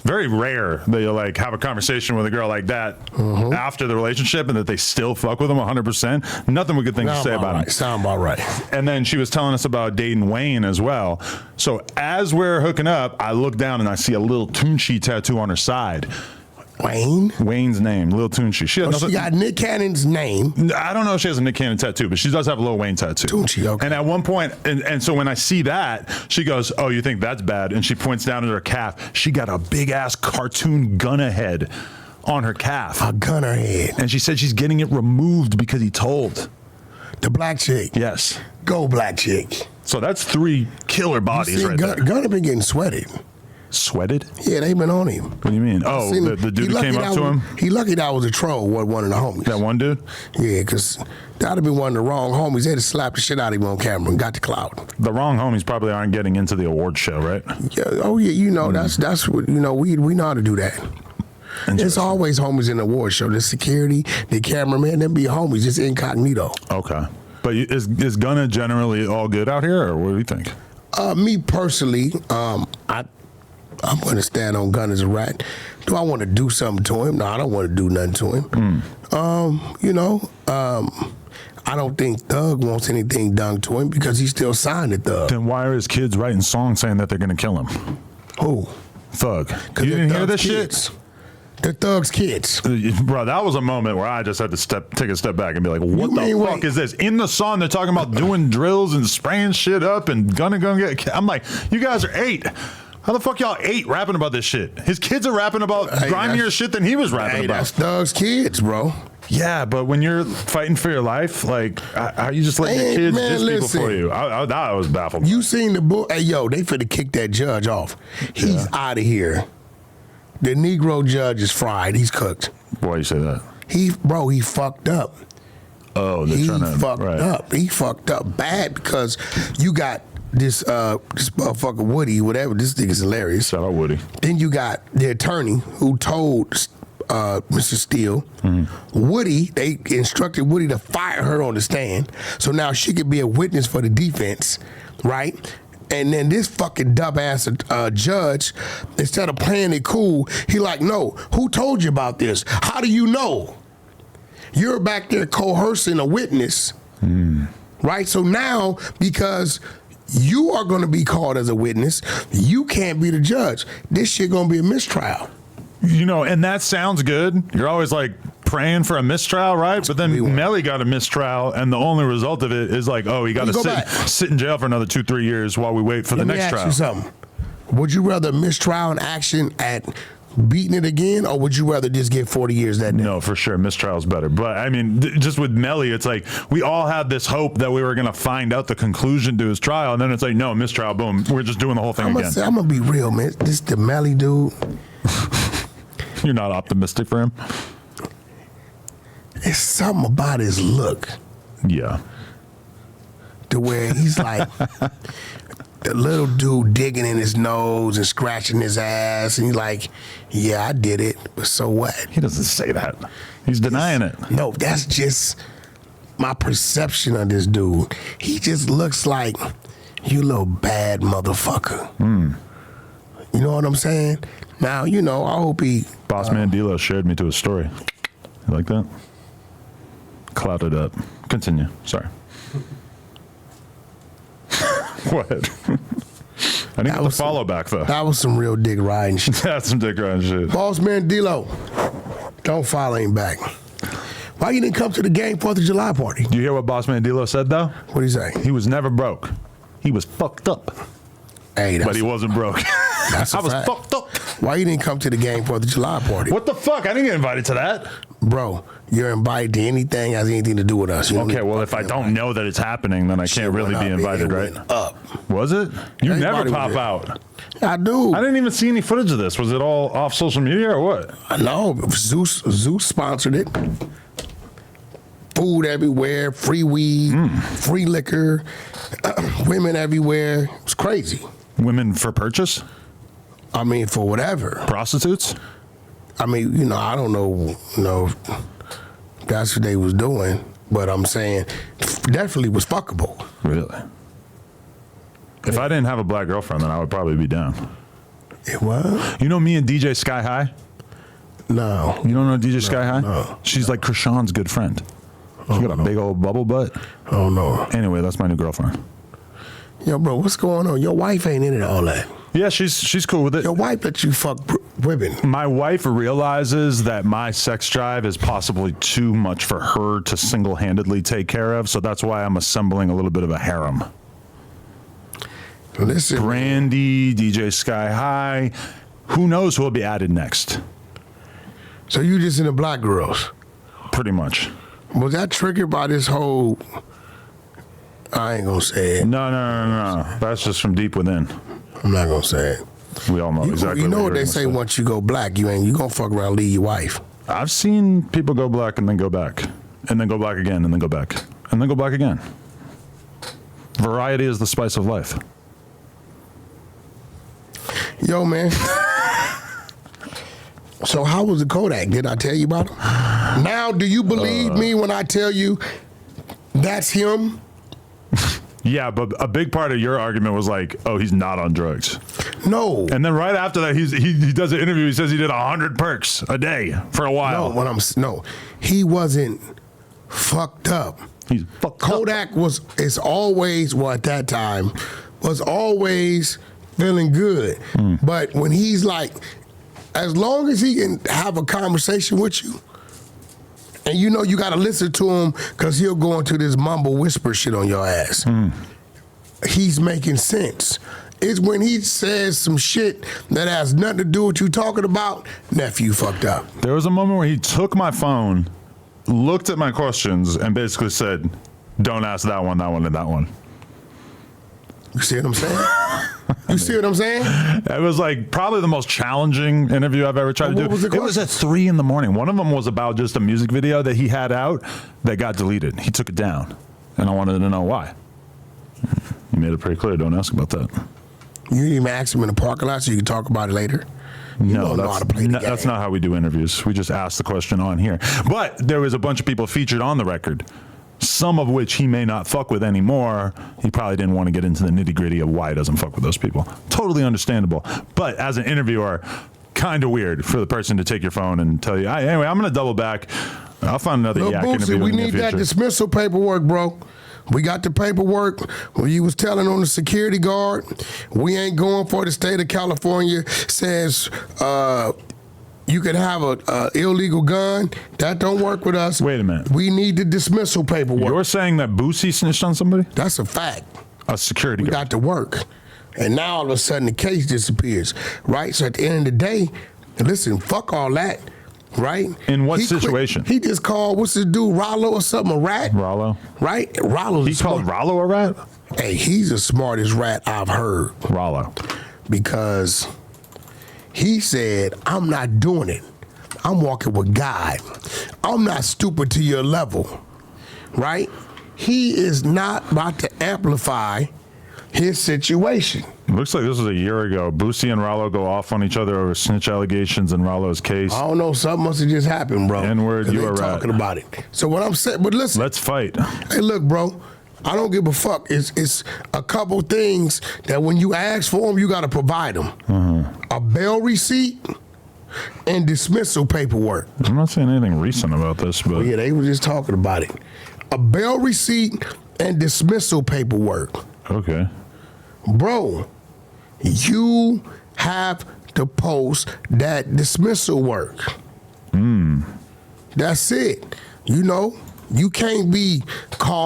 Very rare that you like have a conversation with a girl like that after the relationship and that they still fuck with him 100%. Nothing but good things to say about him.
Sound about right.
And then she was telling us about dating Wayne as well. So as we're hooking up, I look down and I see a Lil Tunechi tattoo on her side. Wayne's name, Lil Tunechi. She
got Nick Cannon's name.
I don't know if she has a Nick Cannon tattoo, but she does have a Lil Wayne tattoo.
Tunechi, okay.
And at one point, and so when I see that, she goes, "Oh, you think that's bad?" And she points down at her calf. She got a big ass cartoon Gunna head on her calf.
A Gunna head.
And she said she's getting it removed because he told.
The black chick.
Yes.
Go black chick.
So that's 3 killer bodies right there.
Gunna been getting sweated.
Sweated?
Yeah, they been on him.
What do you mean? Oh, the dude who came up to him?
He lucky that was a troll, one of the homies.
That one dude?
Yeah, because that'd have been one of the wrong homies. They'd have slapped the shit out of him on camera and got the clout.
The wrong homies probably aren't getting into the award show, right?
Yeah. Oh, yeah, you know, that's what, you know, we know how to do that. There's always homies in the award show. The security, the cameraman, them be homies, just incognito.
Okay. But is Gunna generally all good out here, or what do you think?
Me personally, I'm going to stand on Gunna's a rat. Do I want to do something to him? No, I don't want to do nothing to him. I don't think Thug wants anything done to him because he's still signed to Thug.
Then why are his kids writing songs saying that they're going to kill him?
Who?
Thug. You didn't hear this
kids.
shit?
They're Thug's kids.
Bro, that was a moment where I just had to take a step back and be like, what the fuck is this? In the song, they're talking about doing drills and spraying shit up and gonna get... I'm like, you guys are 8. How the fuck y'all 8 rapping about this shit? His kids are rapping about grimier shit than he was rapping about.
That's Thug's kids, bro.
Yeah, but when you're fighting for your life, like, how you just letting your kids diss people for you? I was baffled.
You seen the book? Hey, yo, they finna kick that judge off. He's out of here. The Negro judge is fried. He's cooked.
Why you say that?
He fucked up.
Oh,
he fucked up. He fucked up bad because you got this motherfucker Woody, whatever. This nigga's hilarious.
Shout out Woody.
Then you got the attorney who told Mr. Steele, Woody, they instructed Woody to fire her on the stand, so now she could be a witness for the defense, right? And then this fucking dumbass judge, instead of playing it cool, he like, no, who told you about this? How do you know? You're back there coercing a witness, right? So now, because you are going to be called as a witness, you can't be the judge. This shit going to be a mistrial.
You know, and that sounds good. You're always like praying for a mistrial, right? But then Melly got a mistrial, and the only result of it is like, oh, he got to sit in jail for another 2-3 years while we wait for the next trial. Let me ask you something.
Would you rather mistrial in action at beating it again, or would you rather just get 40 years that day?
No, for sure. Mistrial's better. But I mean, just with Melly, it's like we all had this hope that we were going to find out the conclusion to his trial, and then it's like, no, mistrial, boom, we're just doing the whole thing again.
I'm going to be real, man. This the Melly dude.
You're not optimistic for him?
It's something about his look.
Yeah.
To where he's like the little dude digging in his nose and scratching his ass, and he's like, yeah, I did it, but so what?
He doesn't say that. He's denying it.
No, that's just my perception of this dude. He just looks like you little bad motherfucker. You know what I'm saying? Now, you know, I hope he...
Boss Man D-Lo shared me to his story. You like that? Clouded up. Continue. Sorry. What? I didn't get the follow back, though.
That was some real dick riding shit.
That's some dick riding shit.
Boss Man D-Lo, don't follow him back. Why you didn't come to the gang 4th of July party?
You hear what Boss Man D-Lo said, though?
What'd he say?
He was never broke. He was fucked up.
Hey,
but he wasn't broke.
That's
I was fucked up.
Why you didn't come to the gang 4th of July party?
What the fuck? I didn't get invited to that.
Bro, you're invited to anything that has anything to do with us.
Okay, well, if I don't know that it's happening, then I can't really be invited, right?
Up.
Was it? You never pop out.
I do.
I didn't even see any footage of this. Was it all off social media or what?
No, Zeus sponsored it. Food everywhere, free weed, free liquor, women everywhere. It was crazy.
Women for purchase?
I mean, for whatever.
Prostitutes?
I mean, you know, I don't know, that's what they was doing, but I'm saying definitely was fuckable.
Really? If I didn't have a black girlfriend, then I would probably be down.
It was?
You know me and DJ Sky High?
No.
You don't know DJ Sky High?
No.
She's like Krishan's good friend. She got a big old bubble butt.
Oh, no.
Anyway, that's my new girlfriend.
Yo, bro, what's going on? Your wife ain't into all that.
Yeah, she's cool with it.
Your wife let you fuck women.
My wife realizes that my sex drive is possibly too much for her to single-handedly take care of, so that's why I'm assembling a little bit of a harem.
Listen,
Brandi, DJ Sky High, who knows who will be added next?
So you just into black girls?
Pretty much.
Was that triggered by this whole... I ain't gonna say it.
No. That's just from deep within.
I'm not gonna say it.
We all know exactly.
You know what they say once you go black, you gonna fuck around and leave your wife.
I've seen people go black and then go back, and then go black again, and then go back, and then go back again. Variety is the spice of life.
Yo, man. So how was the Kodak? Did I tell you about him? Now, do you believe me when I tell you that's him.
Yeah, but a big part of your argument was like, oh, he's not on drugs.
No.
And then right after that, he does an interview. He says he did 100 perks a day for a while.
He wasn't fucked up.
He's fucked
Kodak
up.
is always, well, at that time, was always feeling good. But when he's like, as long as he can have a conversation with you, and you know you got to listen to him because he'll go into this mumble whisper shit on your ass. He's making sense. It's when he says some shit that has nothing to do with you talking about, nephew fucked up.
There was a moment where he took my phone, looked at my questions, and basically said, don't ask that one, and that one.
You see what I'm saying? You see what I'm saying?
It was like probably the most challenging interview I've ever tried to do. It was at 3 a.m. One of them was about just a music video that he had out that got deleted. He took it down, and I wanted to know why. He made it pretty clear. Don't ask about that.
You didn't even ask him in the parking lot so you can talk about it later?
No, that's not how we do interviews. We just ask the question on here. But there was a bunch of people featured on the record, some of which he may not fuck with anymore. He probably didn't want to get into the nitty-gritty of why he doesn't fuck with those people. Totally understandable. But as an interviewer, kind of weird for the person to take your phone and tell you, anyway, I'm going to double back. I'll find another
Lil
yak
Boosie,
interview
we
in the
need
future.
that dismissal paperwork, bro. We got the paperwork. When you was telling on the security guard, we ain't going for the state of California says you could have a illegal gun. That don't work with us.
Wait a minute.
We need the dismissal paperwork.
You're saying that Boosie snitched on somebody?
That's a fact.
A security
We
guard.
got to work. And now all of a sudden the case disappears, right? So at the end of the day, listen, fuck all that, right?
In what situation?
He just called, what's this dude, Rollo or something, a rat?
Rollo.
Right? Rollo's
He called Rollo a rat?
Hey, he's the smartest rat I've heard.
Rollo.
Because he said, I'm not doing it. I'm walking with God. I'm not stupid to your level, right? He is not about to amplify his situation.
Looks like this was a year ago. Boosie and Rollo go off on each other over snitch allegations in Rollo's case.
I don't know, something must have just happened, bro.
N-word, you
they
a rat.
talking about it. So what I'm saying, but listen.
Let's fight.
Hey, look, bro. I don't give a fuck. It's a couple things that when you ask for them, you got to provide them. A bail receipt and dismissal paperwork.
I'm not saying anything recent about this, but
Yeah, they were just talking about it. A bail receipt and dismissal paperwork.
okay.
Bro, you have to post that dismissal work. That's it. You know, you can't be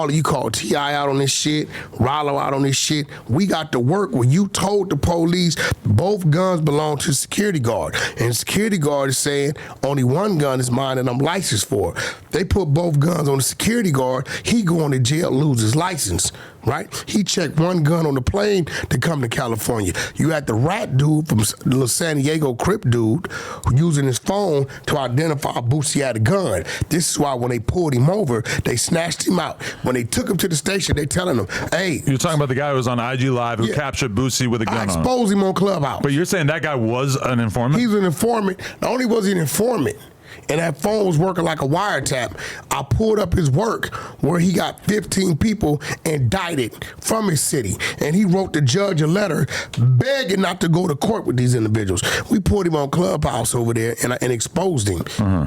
you call T.I. out on this shit, Rollo out on this shit. We got to work where you told the police both guns belong to the security guard. And the security guard is saying only one gun is mine and I'm licensed for. They put both guns on the security guard. He going to jail, lose his license. Right? He checked one gun on the plane to come to California. You had the rat dude from the San Diego Crip dude using his phone to identify Boosie had a gun. This is why when they pulled him over, they snatched him out. When they took him to the station, they telling him, hey.
You're talking about the guy who was on IG Live who captured Boosie with a gun
I
on.
exposed him on Clubhouse.
But you're saying that guy was an informant?
He was an informant. Not only was he an informant, and that phone was working like a wiretap, I pulled up his work where he got 15 people indicted from his city. And he wrote the judge a letter begging not to go to court with these individuals. We put him on Clubhouse over there and exposed him,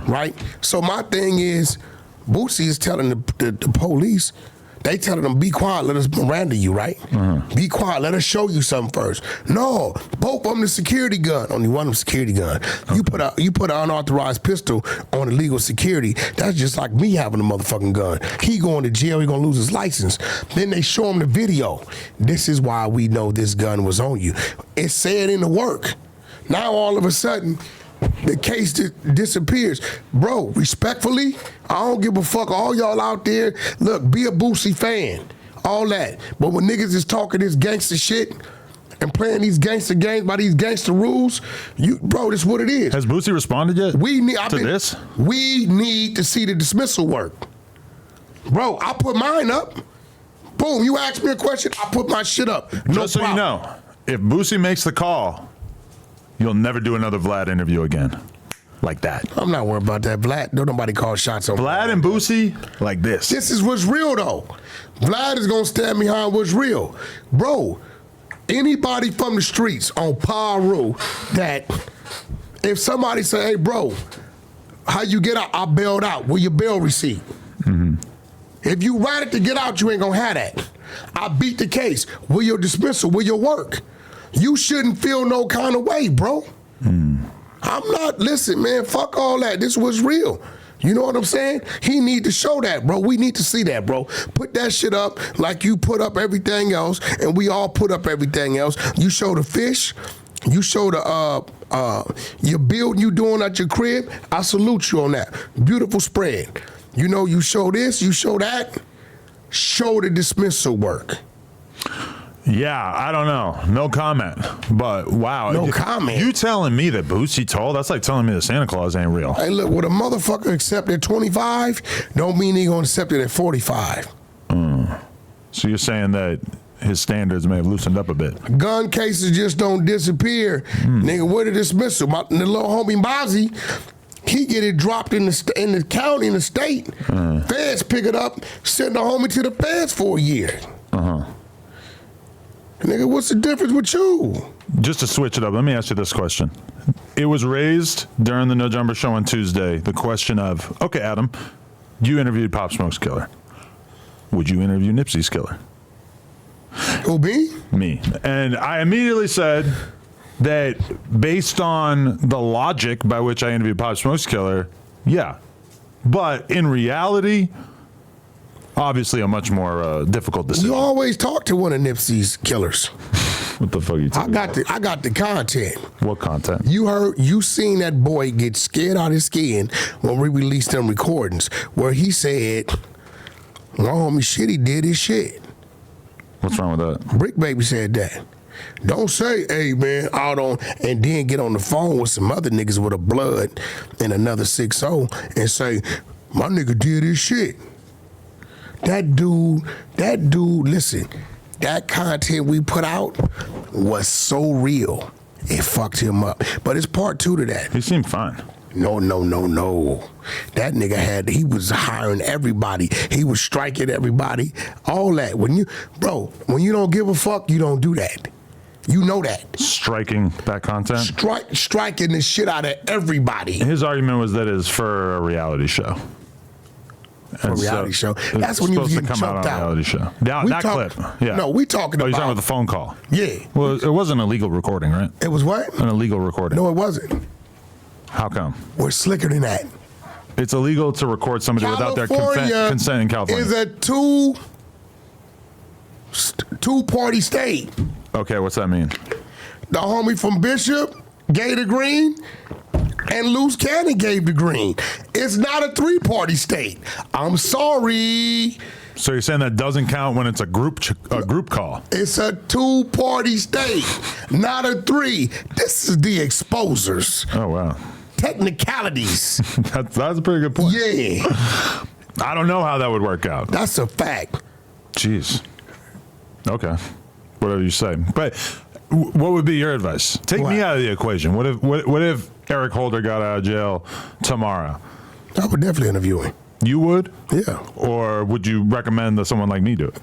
right? So my thing is, Boosie is telling the police, they telling them, be quiet, let us Miranda you, right? Be quiet, let us show you something first. No, both of them the security gun. Only one of them security gun. Okay. You put an unauthorized pistol on illegal security, that's just like me having a motherfucking gun. He going to jail, he gonna lose his license. Then they show him the video. This is why we know this gun was on you. It said in the work. Now all of a sudden, the case disappears. Bro, respectfully, I don't give a fuck. All y'all out there, look, be a Boosie fan. All that. But when niggas is talking this gangster shit and playing these gangster games by these gangster rules, bro, this is what it is.
Has Boosie responded yet
this? We need to see the dismissal work. Bro, I put mine up. Boom, you ask me a question, I put my shit up. No
Just so
problem.
you know, if Boosie makes the call, you'll never do another Vlad interview again. like that.
I'm not worried about that. Vlad, don't nobody call shots on
Vlad and Boosie like this.
This is what's real, though. Vlad is going to stand behind what's real. Bro, anybody from the streets on Paru that if somebody say, hey, bro, how you get out? I bailed out. Where your bail receipt? Mm-hmm. If you write it to get out, you ain't going to have that. I beat the case. Where your dismissal? Where your work? You shouldn't feel no kind of way, bro. I'm not, listen, man, fuck all that. This was real. You know what I'm saying? He need to show that, bro. We need to see that, bro. Put that shit up like you put up everything else, and we all put up everything else. You show the fish. You show the your build you doing at your crib. I salute you on that. Beautiful spread. You know, you show this, you show that. Show the dismissal work.
Yeah, I don't know. No comment. But wow.
No comment.
You telling me that Boosie told? That's like telling me that Santa Claus ain't real.
Hey, look, what a motherfucker accept at 25 don't mean he gonna accept it at 45.
So you're saying that his standards may have loosened up a bit.
Gun cases just don't disappear. Nigga, where the dismissal? The little homie Bozzy, he get it dropped in the county, in the state. Feds pick it up, send the homie to the feds for a year. Nigga, what's the difference with you?
Just to switch it up, let me ask you this question. It was raised during the No Jumper show on Tuesday, the question of, okay, Adam, you interviewed Pop Smoke's killer. Would you interview Nipsey's killer?
Who, me?
Me. And I immediately said that based on the logic by which I interviewed Pop Smoke's killer, yeah. But in reality, obviously a much more difficult decision.
You always talk to one of Nipsey's killers.
What the fuck are you talking about?
I got the content.
What content?
You seen that boy get scared out of his skin when we released them recordings where he said, my homie shit, he did his shit.
What's wrong with that?
Bricc Baby said that. Don't say, hey man, out on, and then get on the phone with some other niggas with a blood and another 6-0 and say, my nigga did his shit. That dude, listen, that content we put out was so real, it fucked him up. But it's part 2 to that.
He seemed fine.
No. That nigga he was hiring everybody. He was striking everybody. All that. When you don't give a fuck, you don't do that. You know that.
Striking that content?
Striking the shit out of everybody.
His argument was that it's for a reality show.
For a reality show. That's when you was getting
come out on a reality show. That clip. Yeah.
No, we talking about.
You're talking about the phone call.
Yeah.
Well, it wasn't a legal recording, right?
It was what?
An illegal recording.
No, it wasn't.
How come?
We're slicker than that.
It's illegal to record somebody without their consent in California.
Is a two-party state.
Okay, what's that mean?
The homie from Bishop gave the green, and Loose Cannon gave the green. It's not a 3-party state. I'm sorry.
So you're saying that doesn't count when it's a group call? It's
a 2-party state, not a 3. This is the exposers.
Oh, wow.
Technicalities.
That's a pretty good point.
Yeah.
I don't know how that would work out.
That's a fact.
Jeez. Okay. Whatever you say. But what would be your advice? Take me out of the equation. What if Eric Holder got out of jail tomorrow?
I would definitely interview him.
You would?
Yeah.
Or would you recommend that someone like me do it?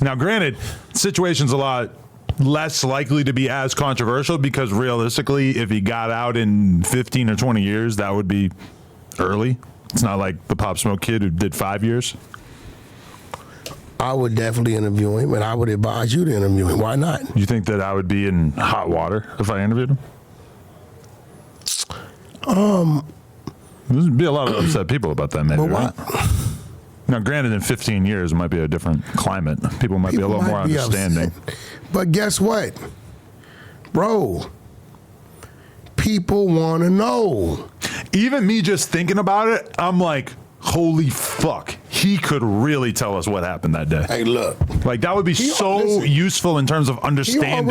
Now, granted, situation's a lot less likely to be as controversial because realistically, if he got out in 15 or 20 years, that would be early. It's not like the Pop Smoke kid who did 5 years.
I would definitely interview him, and I would advise you to interview him. Why not?
You think that I would be in hot water if I interviewed him? There'd be a lot of upset people about that, maybe, right? Now, granted, in 15 years, it might be a different climate. People might be a little more understanding.
Upset. But guess what? Bro, people want to know.
Even me just thinking about it, I'm like, holy fuck. He could really tell us what happened that day.
Hey, look.
Like, that would be useful in terms of understanding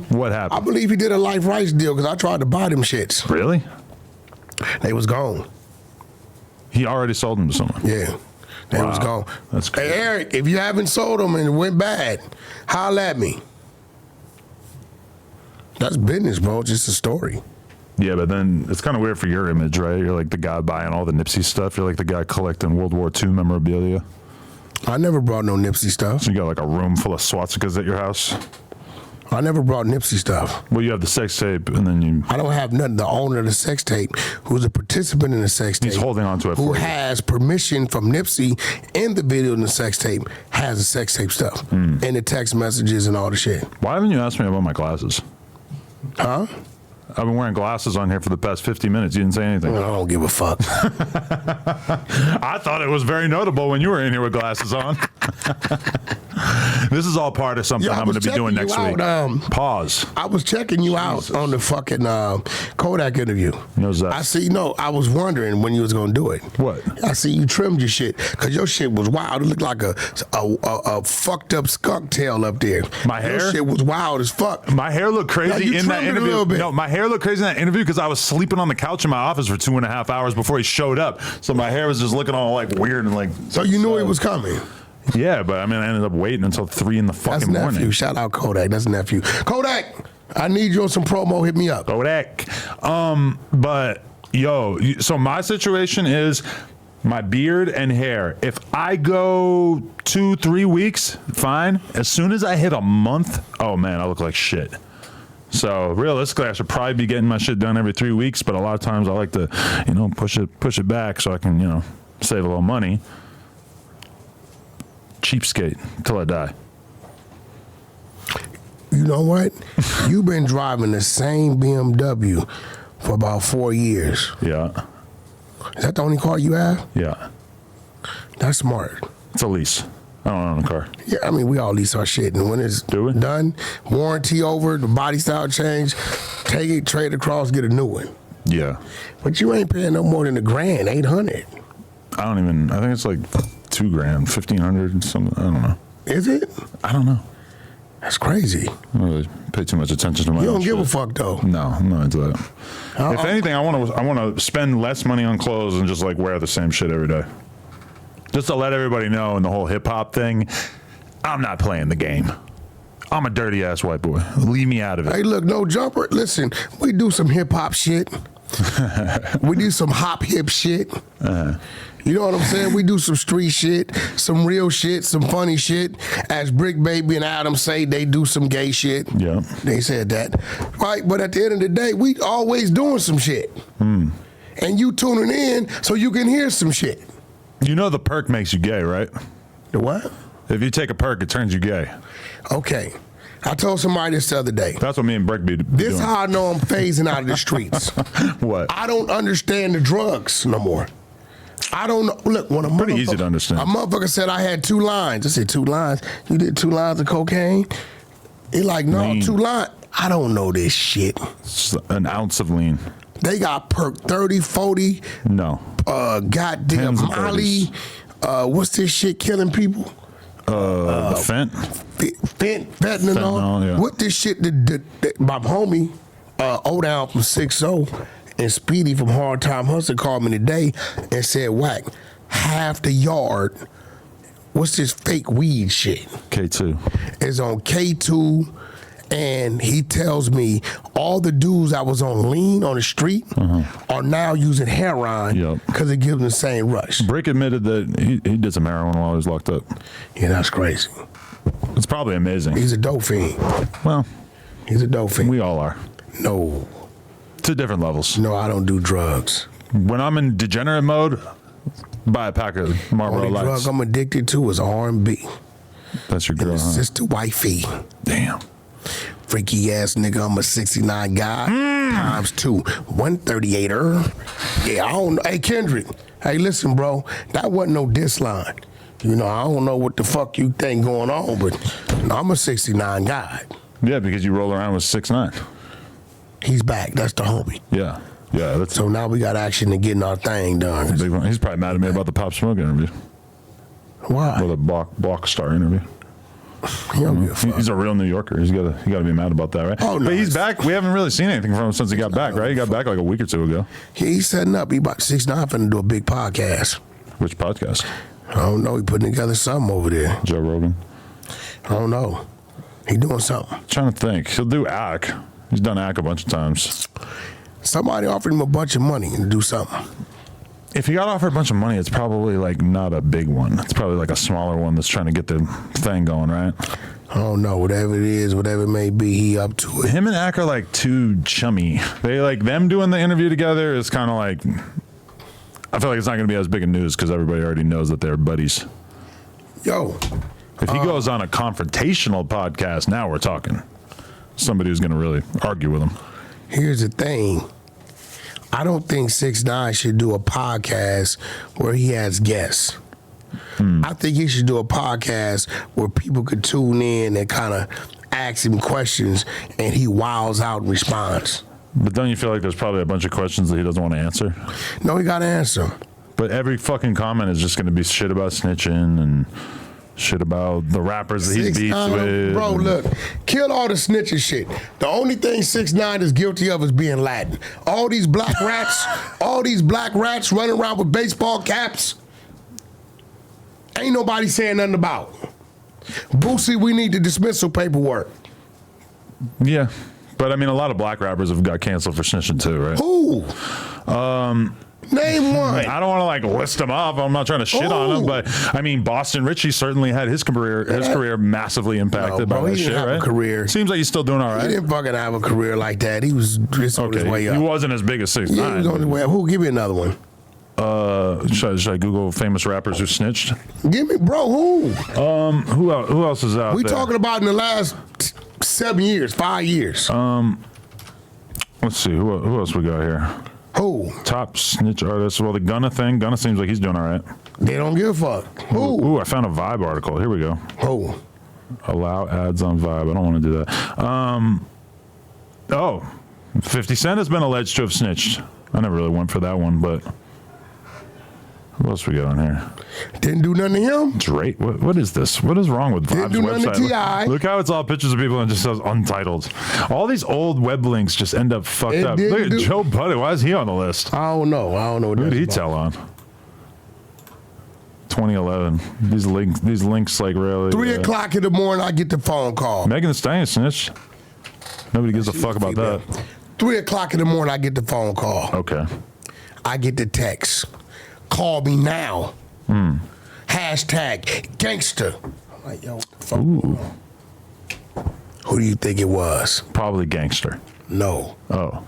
what happened.
I believe he did a life rights deal because I tried to buy them shits.
Really?
They was gone.
He already sold them to someone?
Yeah. They was gone.
That's crazy.
Hey, Eric, if you haven't sold them and it went bad, holla at me. That's business, bro. Just a story.
Yeah, but then it's kind of weird for your image, right? You're like the guy buying all the Nipsey stuff. You're like the guy collecting World War II memorabilia.
I never brought no Nipsey stuff.
So you got like a room full of swastikas at your house?
I never brought Nipsey stuff.
Well, you have the sex tape, and then you...
I don't have nothing. The owner of the sex tape, who's a participant in the sex tape...
He's holding on to it
who
for you.
has permission from Nipsey in the video in the sex tape, has the sex tape stuff. And the text messages and all the shit.
Why haven't you asked me about my glasses?
Huh?
I've been wearing glasses on here for the past 50 minutes. You didn't say anything.
I don't give a fuck.
I thought it was very notable when you were in here with glasses on. This is all part of something I'm going to be doing next week. Pause.
I was checking you out on the fucking Kodak interview.
Knows that.
I see. No, I was wondering when you was gonna do it.
What?
I see you trimmed your shit because your shit was wild. It looked like a fucked up skunk tail up there.
My hair?
Your shit was wild as fuck.
My hair looked crazy in that interview.
A little bit.
No, my hair looked crazy in that interview because I was sleeping on the couch in my office for 2.5 hours before he showed up. So my hair was just looking all like weird and like.
So you knew he was coming.
Yeah, but I mean, I ended up waiting until 3 in the fucking
That's
morning.
nephew. Shout out Kodak. That's nephew. Kodak, I need you on some promo. Hit me up.
Kodak. But yo, so my situation is my beard and hair. If I go 2-3 weeks, fine. As soon as I hit a month, oh man, I look like shit. So realistically, I should probably be getting my shit done every 3 weeks. But a lot of times, I like to, push it back so I can, save a little money. Cheapskate till I die.
You know what? You've been driving the same BMW for about 4 years.
Yeah.
Is that the only car you have?
Yeah.
That's smart.
It's a lease. I don't own a car.
Yeah, I mean, we all lease our shit. And when it's done, warranty over, the body style change, take it, trade across, get a new one.
Yeah.
But you ain't paying no more than $1,000, $800.
I think it's like $2,000, $1,500, something. I don't know.
Is it?
I don't know.
That's crazy.
I don't really pay too much attention to my
You
own
don't give
shit.
a fuck though.
No, I'm not into that. If anything, I want to spend less money on clothes and just like wear the same shit every day. Just to let everybody know in the whole hip hop thing, I'm not playing the game. I'm a dirty ass white boy. Leave me out of it.
Hey, look, no jumper. Listen, we do some hip hop shit. We do some hop hip shit. You know what I'm saying? We do some street shit, some real shit, some funny shit. As Bricc Baby and Adam say, they do some gay shit.
Yeah.
They said that. Right, but at the end of the day, we always doing some shit. And you tuning in so you can hear some shit.
You know the perk makes you gay, right?
The what?
If you take a perk, it turns you gay.
Okay. I told somebody this the other day.
That's what me and Bricc be doing.
This how I know I'm phasing out of the streets.
What?
I don't understand the drugs no more. I don't know. Look, when
Pretty easy to understand.
A motherfucker said I had 2 lines. I said 2 lines? You did 2 lines of cocaine? He like, no,
Lean.
2 lines. I don't know this shit.
It's an ounce of lean.
They got perk 30, 40.
No.
Goddamn
Tens of
Molly. What's this shit killing people?
Fentanyl,
Fentanyl.
yeah.
What this shit? My homie, O-Down from 6-0 and Speedy from Hard Time Hustle called me today and said, Wack, half the yard, what's this fake weed shit?
K2.
Is on K2, and he tells me all the dudes I was on lean on the street are now using heroin because it gives them the same rush.
Bricc admitted that he did some heroin while he was locked up.
Yeah, that's crazy.
It's probably amazing.
He's a dope fiend.
Well,
he's a dope fiend.
We all are.
No.
To different levels.
No, I don't do drugs.
When I'm in degenerate mode, buy a pack of Marlboro
Only
Lights.
drug I'm addicted to is R&B.
That's your girl,
and
huh?
sister wifey.
Damn.
Freaky ass nigga, I'm a 69 guy. Times 2. 138er. Yeah, I don't know. Hey, Kendrick. Hey, listen, bro. That wasn't no diss line. I don't know what the fuck you think going on, but I'm a 69 guy.
Yeah, because you roll around with 6'9".
He's back. That's the homie.
Yeah. Yeah.
So now we got action to getting our thing done.
Big one. He's probably mad at me about the Pop Smoke interview.
Why?
Or the Blockstar interview.
He don't give a fuck.
He's a real New Yorker. He's got to be mad about that, right?
Oh, no.
But he's back. We haven't really seen anything from him since he got back, right? He got back like a week or 2 ago.
He's setting up. He about 6'9" finna do a big podcast.
Which podcast?
I don't know. He putting together something over there.
Joe Rogan.
I don't know. He doing something.
Trying to think. He'll do ACK. He's done ACK a bunch of times.
Somebody offered him a bunch of money to do something.
If he got offered a bunch of money, it's probably like not a big one. It's probably like a smaller one that's trying to get the thing going, right?
I don't know. Whatever it is, whatever it may be, he up to it.
Him and Ack are like too chummy. They like them doing the interview together is kind of like, I feel like it's not going to be as big a news because everybody already knows that they're buddies.
Yo.
If he goes on a confrontational podcast, now we're talking. Somebody who's going to really argue with him.
Here's the thing. I don't think 6ix9ine should do a podcast where he has guests. I think he should do a podcast where people could tune in and kind of ask him questions and he wows out and responds.
But don't you feel like there's probably a bunch of questions that he doesn't want to answer?
No, he got to answer them.
But every fucking comment is just going to be shit about snitching and shit about the rappers that he beats with.
Bro, look, kill all the snitching shit. The only thing 6ix9ine is guilty of is being Latin. All these black rats, running around with baseball caps, ain't nobody saying nothing about. Boosie, we need the dismissal paperwork.
Yeah. But I mean, a lot of black rappers have got canceled for snitching too, right?
Who? Name one.
I don't want to like list them off. I'm not trying to shit on them, but I mean, Boston Richie certainly had his career massively impacted by that shit, right?
A career.
Seems like he's still doing all right.
He didn't fucking have a career like that. He was just on his way up.
He wasn't as big as 6ix9ine.
Yeah, he was on his way up. Who? Give me another one.
Should I Google famous rappers who snitched?
Give me, bro. Who?
Who else is out
We
there?
talking about in the last 7 years, 5 years.
Let's see. Who else we got here?
Who?
Top snitch artists. Well, the Gunna thing. Gunna seems like he's doing all right.
They don't give a fuck. Who?
Ooh, I found a Vibe article. Here we go.
Who?
Allow ads on Vibe. I don't want to do that. 50 Cent has been alleged to have snitched. I never really went for that one, but who else we got on here?
Didn't do nothing to him.
Drake. What is this? What is wrong with Vibe's
Didn't do nothing to
website?
T.I.
Look how it's all pictures of people and it just says untitled. All these old web links just end up fucked up. Look at Joe Budden. Why is he on the list?
I don't know. What
Who did he tell on? 2011. These links like really.
3 o'clock in the morning, I get the phone call.
Megan Thee Stallion snitched. Nobody gives a fuck about that.
3 o'clock in the morning, I get the phone call.
Okay.
I get the text. Call me now. Hashtag gangster. I'm like, yo, what the fuck?
Ooh.
Who do you think it was?
Probably Gangster.
No.
Oh.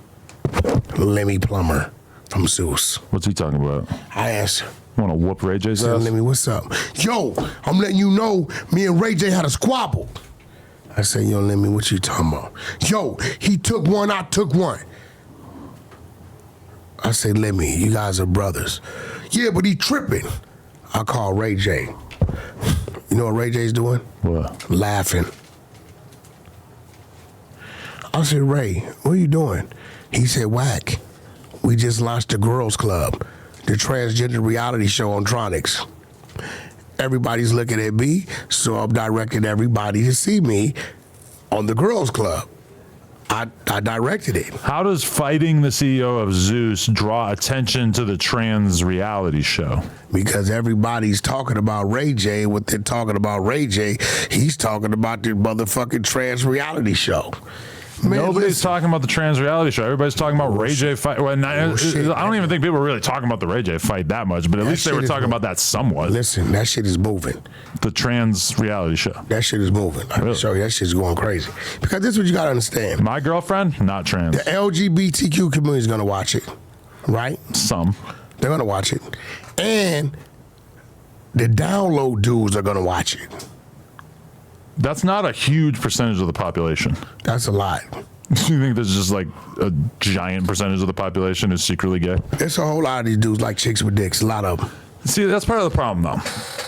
Lemmy Plumber from Zeus.
What's he talking about?
I asked him.
Want to whoop Ray J's ass?
Lemmy, what's up? Yo, I'm letting you know me and Ray J had a squabble. I said, yo, Lemmy, what you talking about? Yo, he took one, I took one. I said, Lemmy, you guys are brothers. Yeah, but he tripping. I call Ray J. You know what Ray J's doing?
What?
Laughing. I said, Ray, what are you doing? He said, Wack, we just launched the Girls Club, the transgender reality show on Tronics. Everybody's looking at me, so I'm directing everybody to see me on the Girls Club. I directed it.
How does fighting the CEO of Zeus draw attention to the trans reality show?
Because everybody's talking about Ray J. What they're talking about Ray J, he's talking about the motherfucking trans reality show. Man,
Nobody's talking about the trans reality show. Everybody's talking about Ray J fight. Well, I don't even think people were really talking about the Ray J fight that much, but at least they were talking about that somewhat.
Listen, that shit is moving.
The trans reality show.
That shit is moving. I can show you, that shit's going crazy. Because this is what you gotta understand.
My girlfriend, not trans.
The LGBTQ community is gonna watch it, right?
Some.
They're gonna watch it. And the download dudes are gonna watch it.
That's not a huge percentage of the population.
That's a lot.
You think there's just like a giant percentage of the population is secretly gay?
There's a whole lot of these dudes like chicks with dicks, a lot of them.
See, that's part of the problem, though.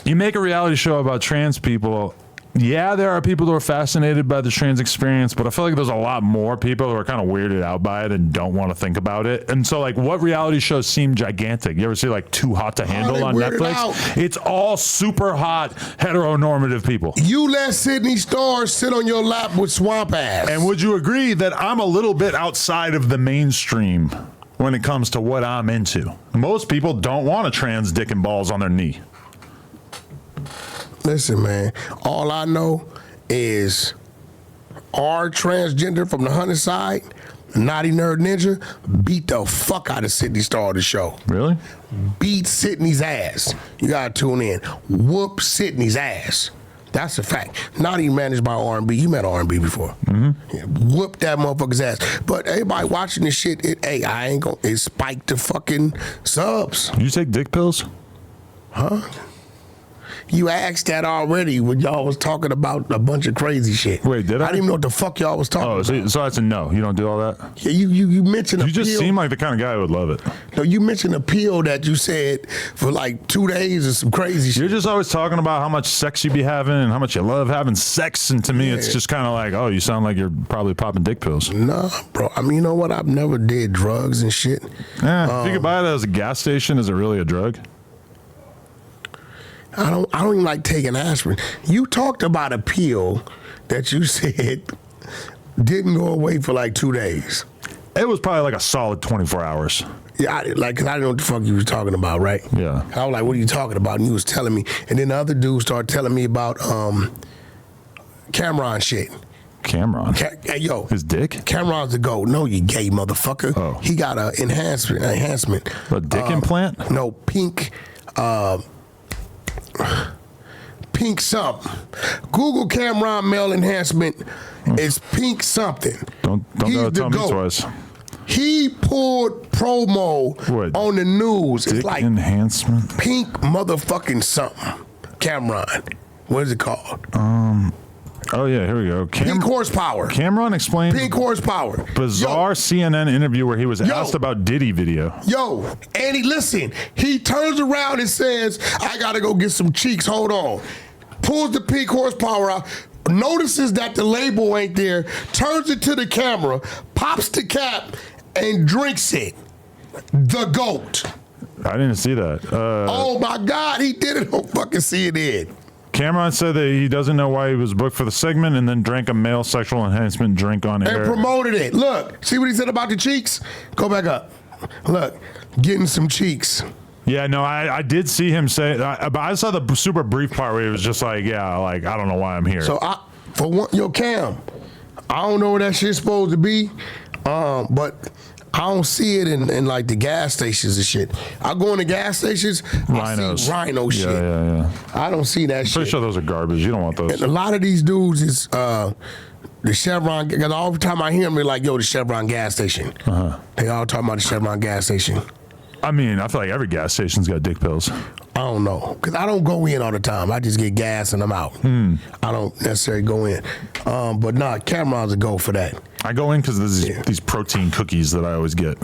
You make a reality show about trans people. Yeah, there are people who are fascinated by the trans experience, but I feel like there's a lot more people who are kind of weirded out by it and don't want to think about it. And so, like, what reality shows seem gigantic? You ever see, like, Too Hot to Handle on Netflix?
Out.
It's all super hot, heteronormative people.
You let Sydney Starr sit on your lap with swamp ass.
And would you agree that I'm a little bit outside of the mainstream when it comes to what I'm into? Most people don't want a trans dick and balls on their knee.
Listen, man, all I know is our transgender from the Hunter side Naughty Nerd Ninja beat the fuck out of Sydney Star the show.
Really?
Beat Sydney's ass. You gotta tune in. Whoop Sydney's ass. That's a fact. Not even managed by R&B. You met R&B before. Mm-hmm. Yeah, whoop that motherfucker's ass. But everybody watching this shit, it spiked the fucking subs.
You take dick pills?
Huh? You asked that already when y'all was talking about a bunch of crazy shit.
Wait, did I?
I didn't even know what the fuck y'all was talking about.
So that's a no. You don't do all that?
Yeah, you mentioned a
You just
pill.
seem like the kind of guy who would love it.
No, you mentioned a pill that you said for like 2 days or some crazy shit.
You're just always talking about how much sex you be having and how much you love having sex. And to me, it's just kind of like, oh, you sound like you're probably popping dick pills.
Nah, bro. I mean, you know what? I've never did drugs and shit.
If you could buy it as a gas station, is it really a drug?
I don't even like taking aspirin. You talked about a pill that you said didn't go away for like 2 days.
It was probably like a solid 24 hours.
Yeah, cause I didn't know what the fuck you was talking about, right?
Yeah.
I was like, what are you talking about? And you was telling me. And then the other dude started telling me about Cameron shit.
Cameron?
Hey, yo.
His dick?
Cameron's the GOAT. No, you gay motherfucker.
Oh.
He got an enhancement.
A dick implant?
No, pink something. Google Cameron male enhancement. It's pink something.
Don't gotta tell me twice.
He pulled promo on the news.
Dick
it's like
enhancement?
pink motherfucking something. Cameron. What is it called?
Oh yeah, here we go.
Pink horsepower.
Cameron explained
Pink horsepower.
bizarre CNN interview where he was asked about Diddy video.
Yo, Andy, listen. He turns around and says, I gotta go get some cheeks. Hold on. Pulls the pink horsepower out. Notices that the label ain't there. Turns it to the camera. Pops the cap and drinks it. The GOAT.
I didn't see that.
Oh my God, he did it on fucking CNN.
Cameron said that he doesn't know why he was booked for the segment and then drank a male sexual enhancement drink on air.
And promoted it. Look, see what he said about the cheeks? Go back up. Look, getting some cheeks.
Yeah, no, I did see him say, but I saw the super brief part where he was just like, yeah, like, I don't know why I'm here.
So, Cam, I don't know what that shit's supposed to be, but I don't see it in like the gas stations and shit. I go in the gas stations,
Rhinos.
I see rhino shit.
Yeah.
I don't see that shit.
Pretty sure those are garbage. You don't want those.
And a lot of these dudes is the Chevron, because all the time I hear them, they're like, yo, the Chevron gas station. They all talking about the Chevron gas station.
I mean, I feel like every gas station's got dick pills.
I don't know, because I don't go in all the time. I just get gas and I'm out. I don't necessarily go in. But nah, Cameron's a go for that.
I go in because there's these protein cookies that I always get.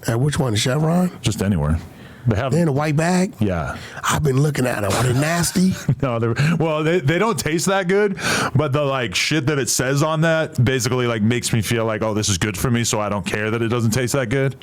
And which one, the Chevron?
Just anywhere. They have
They're in a white bag?
Yeah.
I've been looking at them. Are they nasty?
No, they don't taste that good, but the like shit that it says on that basically like makes me feel like, oh, this is good for me, so I don't care that it doesn't taste that good.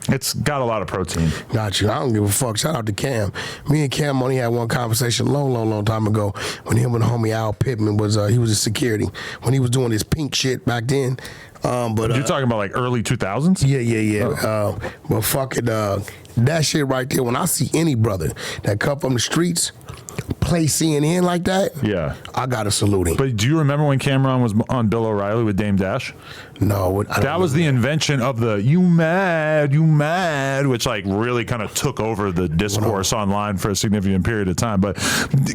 It's got a lot of protein.
Got you. I don't give a fuck. Shout out to Cam. Me and Cam only had one conversation long time ago when him and homie Al Pittman was he was a security when he was doing his pink shit back then. But
you're talking about like early 2000s?
Yeah.
Oh.
But fuck it, that shit right there. When I see any brother that come from the streets play CNN like that,
yeah,
I gotta salute him.
But do you remember when Cameron was on Bill O'Reilly with Dame Dash?
No,
that was the invention of the you mad, which like really kind of took over the discourse online for a significant period of time. But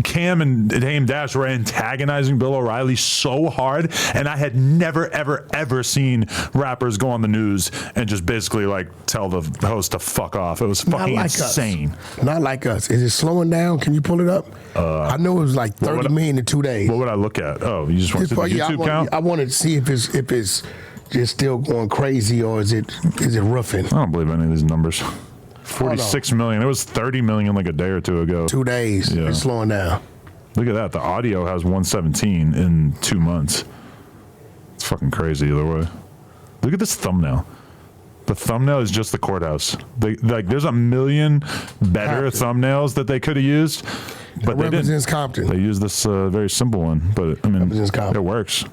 Cam and Dame Dash were antagonizing Bill O'Reilly so hard, and I had never ever seen rappers go on the news and just basically like tell the host to fuck off. It was fucking insane.
Not like us. Is it slowing down? Can you pull it up? I know it was like 30 million in 2 days.
What would I look at? Oh, you just want to see the YouTube count?
I wanted to see if it's just still going crazy or is it roofing?
I don't believe any of these numbers. 46 million. It was 30 million like a day or two ago.
2 days. Yeah. It's slowing down.
Look at that. The audio has 117 in 2 months. It's fucking crazy either way. Look at this thumbnail. The thumbnail is just the courthouse. There's a million better thumbnails that they could have used, but they didn't.
Compton.
They used this very simple one, but I mean, it works.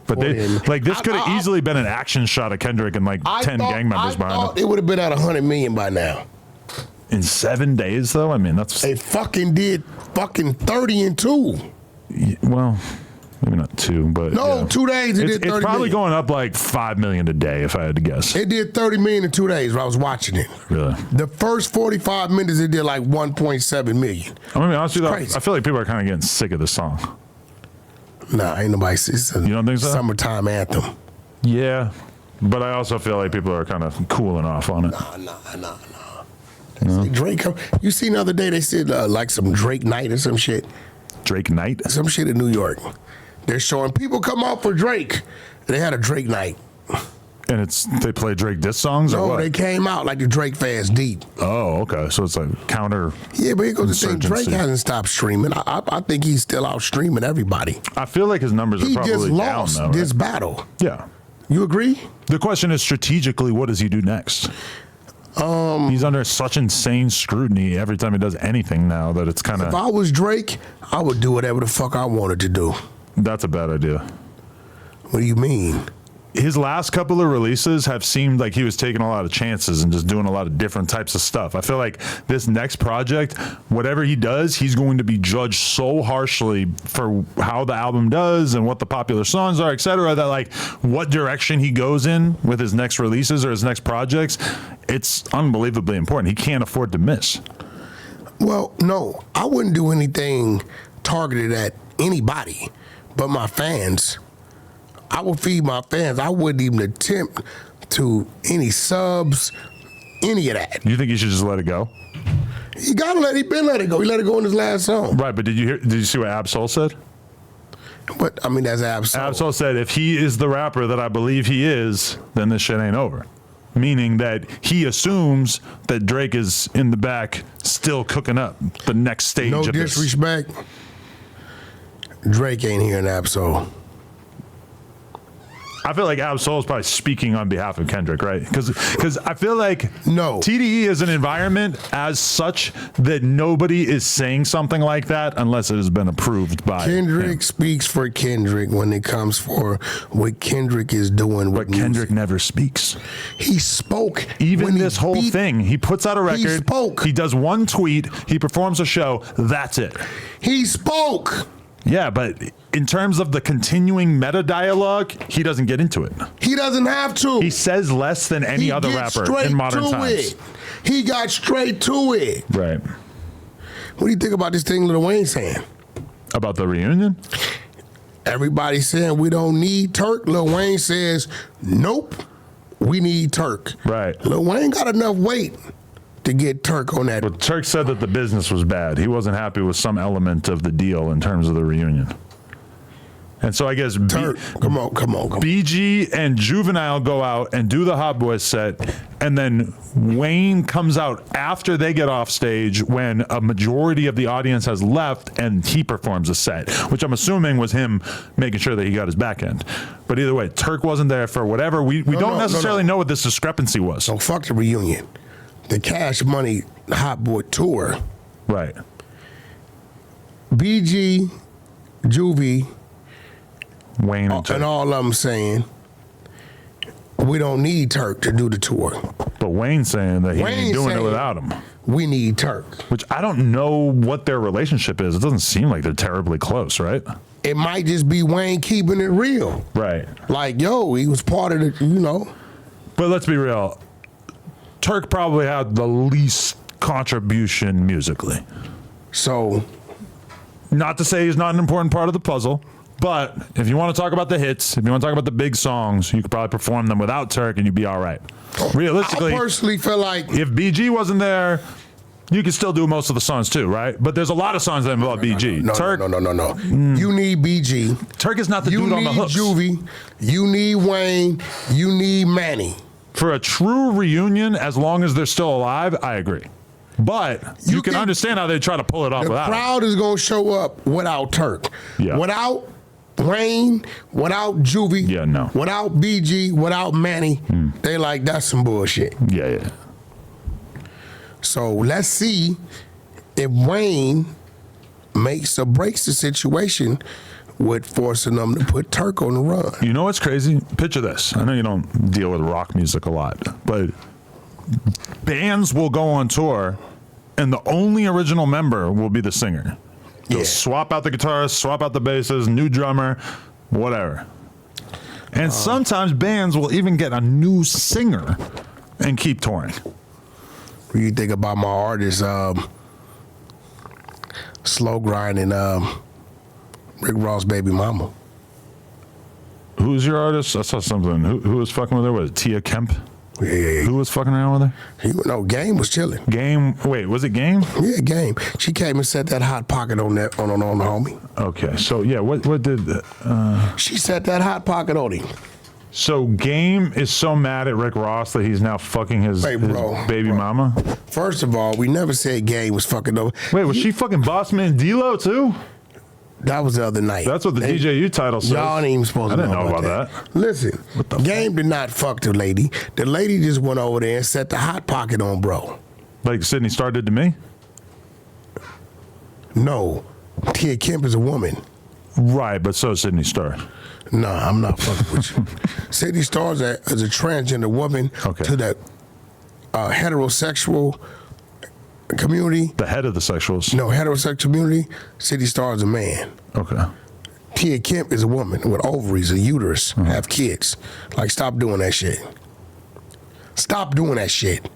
But this could have easily been an action shot of Kendrick and like 10 gang members behind it.
It would have been at 100 million by now.
In 7 days, though, I mean, that's
they fucking did fucking 30 and 2.
Well, Maybe not 2, but
No,
yeah.
2 days it did 30
It's probably
million.
going up like 5 million a day if I had to guess.
It did 30 million in 2 days when I was watching it.
Really?
The first 45 minutes, it did like 1.7 million.
I'm gonna be honest with you,
crazy.
I feel like people are kind of getting sick of this song.
Nah, ain't nobody. It's a
You don't think so?
summertime anthem.
Yeah, but I also feel like people are kind of cooling off on it.
Nah. Say Drake, you seen the other day they said like some Drake night or some shit.
Drake Night?
Some shit in New York. They're showing people come out for Drake. They had a Drake night.
And they play Drake diss songs or
No,
what?
they came out like the Drake fans deep.
Oh, okay. So it's like counter.
Yeah, but here goes the thing. Drake
Insurgency.
hasn't stopped streaming. I think he's still out streaming everybody.
I feel like his numbers
He
are probably
just
down
lost
though.
this
Right?
battle.
Yeah.
You agree?
The question is strategically, what does he do next? He's under such insane scrutiny every time he does anything now that it's kind
If
of.
I was Drake, I would do whatever the fuck I wanted to do.
That's a bad idea.
What do you mean?
His last couple of releases have seemed like he was taking a lot of chances and just doing a lot of different types of stuff. I feel like this next project, whatever he does, he's going to be judged so harshly for how the album does and what the popular songs are, etc. That like what direction he goes in with his next releases or his next projects, it's unbelievably important. He can't afford to miss.
Well, no, I wouldn't do anything targeted at anybody but my fans. I would feed my fans. I wouldn't even attempt to any subs, any of that.
You think you should just let it go?
He been let it go. He let it go in his last song.
Right, but did you see what Absol said?
But I mean, that's absolute.
Absol said, if he is the rapper that I believe he is, then this shit ain't over. Meaning that he assumes that Drake is in the back still cooking up the next stage
No
of this.
disrespect. Drake ain't hearing Absol.
I feel like Absol is probably speaking on behalf of Kendrick, right? Because I feel like
No.
TDE is an environment as such that nobody is saying something like that unless it has been approved by
Kendrick
him.
speaks for Kendrick when it comes for what Kendrick is doing with
But Kendrick
music.
never speaks.
He spoke.
Even
when he
this whole
beat-
thing, he puts out a record.
He spoke.
He does one tweet. He performs a show. That's it.
He spoke.
Yeah, but in terms of the continuing meta dialogue, he doesn't get into it.
He doesn't have to.
He says less than any other
gets
rapper
straight
in modern
to
times.
it. He got straight to it.
Right.
What do you think about this thing Lil Wayne saying?
About the reunion?
Everybody saying we don't need Turk. Lil Wayne says, nope, we need Turk.
Right.
Lil Wayne got enough weight to get Turk on that.
But Turk said that the business was bad. He wasn't happy with some element of the deal in terms of the reunion. And so I guess
Turk, come on.
BG and Juvenile go out and do the Hot Boys set, and then Wayne comes out after they get off stage when a majority of the audience has left, and he performs a set, which I'm assuming was him making sure that he got his back end. But either way, Turk wasn't there for whatever. We don't necessarily know what this discrepancy was.
So fuck the reunion. The Cash Money Hot Boy tour.
Right.
BG, Juvie,
Wayne and Turk.
and all of them saying, we don't need Turk to do the tour.
But Wayne's saying that he
Wayne's
ain't doing it
saying-
without him.
We need Turk.
Which I don't know what their relationship is. It doesn't seem like they're terribly close, right?
It might just be Wayne keeping it real.
Right.
Like, yo, he was part of the,
But let's be real. Turk probably had the least contribution musically.
So,
Not to say he's not an important part of the puzzle, but if you want to talk about the hits, if you want to talk about the big songs, you could probably perform them without Turk and you'd be all right. Realistically,
I personally feel like
if BG wasn't there, you could still do most of the songs too, right? But there's a lot of songs that involve BG. Turk,
no. You need BG.
Turk is not the
You
dude on the
need
hooks.
Juvie. You need Wayne. You need Manny.
For a true reunion, as long as they're still alive, I agree. But you can understand how they try to pull it off
The
without him.
crowd is going to show up without Turk.
Yeah.
Without Wayne, without Juvie,
Yeah, no.
without BG, without Manny, they like, that's some bullshit.
Yeah.
So let's see if Wayne makes or breaks the situation with forcing them to put Turk on the run.
You know what's crazy? Picture this. I know you don't deal with rock music a lot, but bands will go on tour and the only original member will be the singer. They'll
Yeah.
swap out the guitars, swap out the basses, new drummer, whatever. And sometimes bands will even get a new singer and keep touring.
What do you think about my artist, Slow Grind and Rick Ross' baby mama?
Who's your artist? I saw something. Who was fucking with her? Was it Tia Kemp?
Yeah.
Who was fucking around with her?
No, Game was chilling.
Game. Wait, was it Game?
Yeah, Game. She came and set that hot pocket on that on the homie.
Okay, so yeah, what did?
She set that hot pocket on him.
So Game is so mad at Rick Ross that he's now fucking his,
Hey, bro,
his baby
bro.
mama.
First of all, we never said Game was fucking over.
Wait, was she fucking Boss Man D-Lo too?
That was the other night.
That's what the DJU title says.
Y'all ain't even supposed
I
to
didn't
know
know
about
that.
Listen,
What the
Game did not fuck the lady. The lady just went over there and set the hot pocket on bro.
Like Sydney Star did to me?
No, Tia Kemp is a woman.
Right, but so is Sydney Star.
Nah, I'm not fucking with you. Sydney Star is a transgender woman
Okay.
to the heterosexual community.
The head of the sexuals.
No, heterosexual community. Sydney Star is a man.
Okay.
Tia Kemp is a woman with ovaries, a uterus, have kids. Like, stop doing that shit. Stop doing that shit.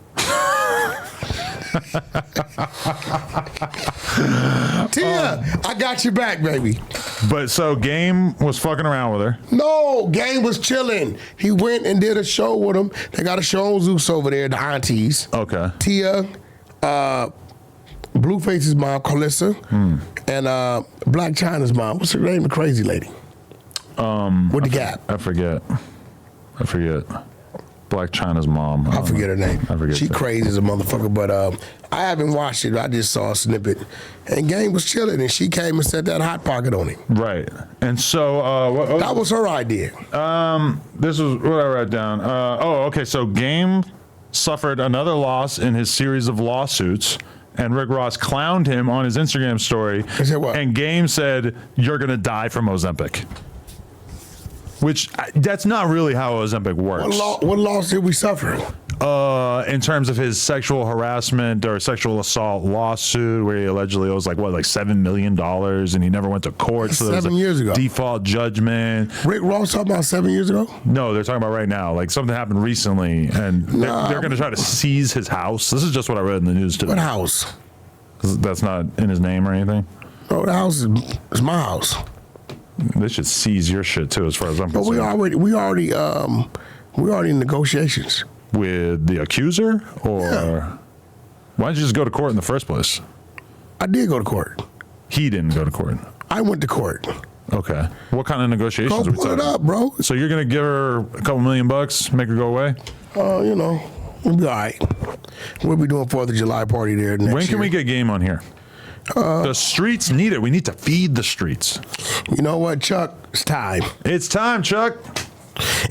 Tia, I got your back, baby.
But so Game was fucking around with her.
No, Game was chilling. He went and did a show with him. They got a show on Zeus over there, the aunties.
Okay.
Tia, Blueface's mom, Calissa, and Black China's mom. What's her name? The crazy lady. With the gap.
I forget. Black China's mom.
I forget her name.
I forget.
She
that.
crazy as a motherfucker, but I haven't watched it. I just saw a snippet. And Game was chilling, and she came and set that hot pocket on him.
Right. And so
That was her idea.
this is what I wrote down. Okay. So Game suffered another loss in his series of lawsuits, and Rick Ross clowned him on his Instagram story.
He said what?
And Game said, "You're gonna die from Ozempic." Which that's not really how Ozempic works.
What loss did we suffer?
In terms of his sexual harassment or sexual assault lawsuit, where he allegedly owes like $7 million, and he never went to court. So there was
7 years ago.
default judgment.
Rick Ross talking about 7 years ago?
No, they're talking about right now. Like something happened recently, and they're going to try to seize his house. This is just what I read in the news today.
What house?
That's not in his name or anything.
No, the house is my house.
They should seize your shit too, as far as I'm
But
concerned.
we already in negotiations.
With the accuser, or
Yeah.
why didn't you just go to court in the first place?
I did go to court.
He didn't go to court.
I went to court.
Okay. What kind of negotiations
Go
are we
pull it
talking?
up, bro.
So you're gonna give her a couple $1 million, make her go away?
You know, we'll be all right. We'll be doing 4th of July party there next
When can
year.
we get Game on here? The streets need it. We need to feed the streets.
You know what, Chuck? It's time.
It's time, Chuck.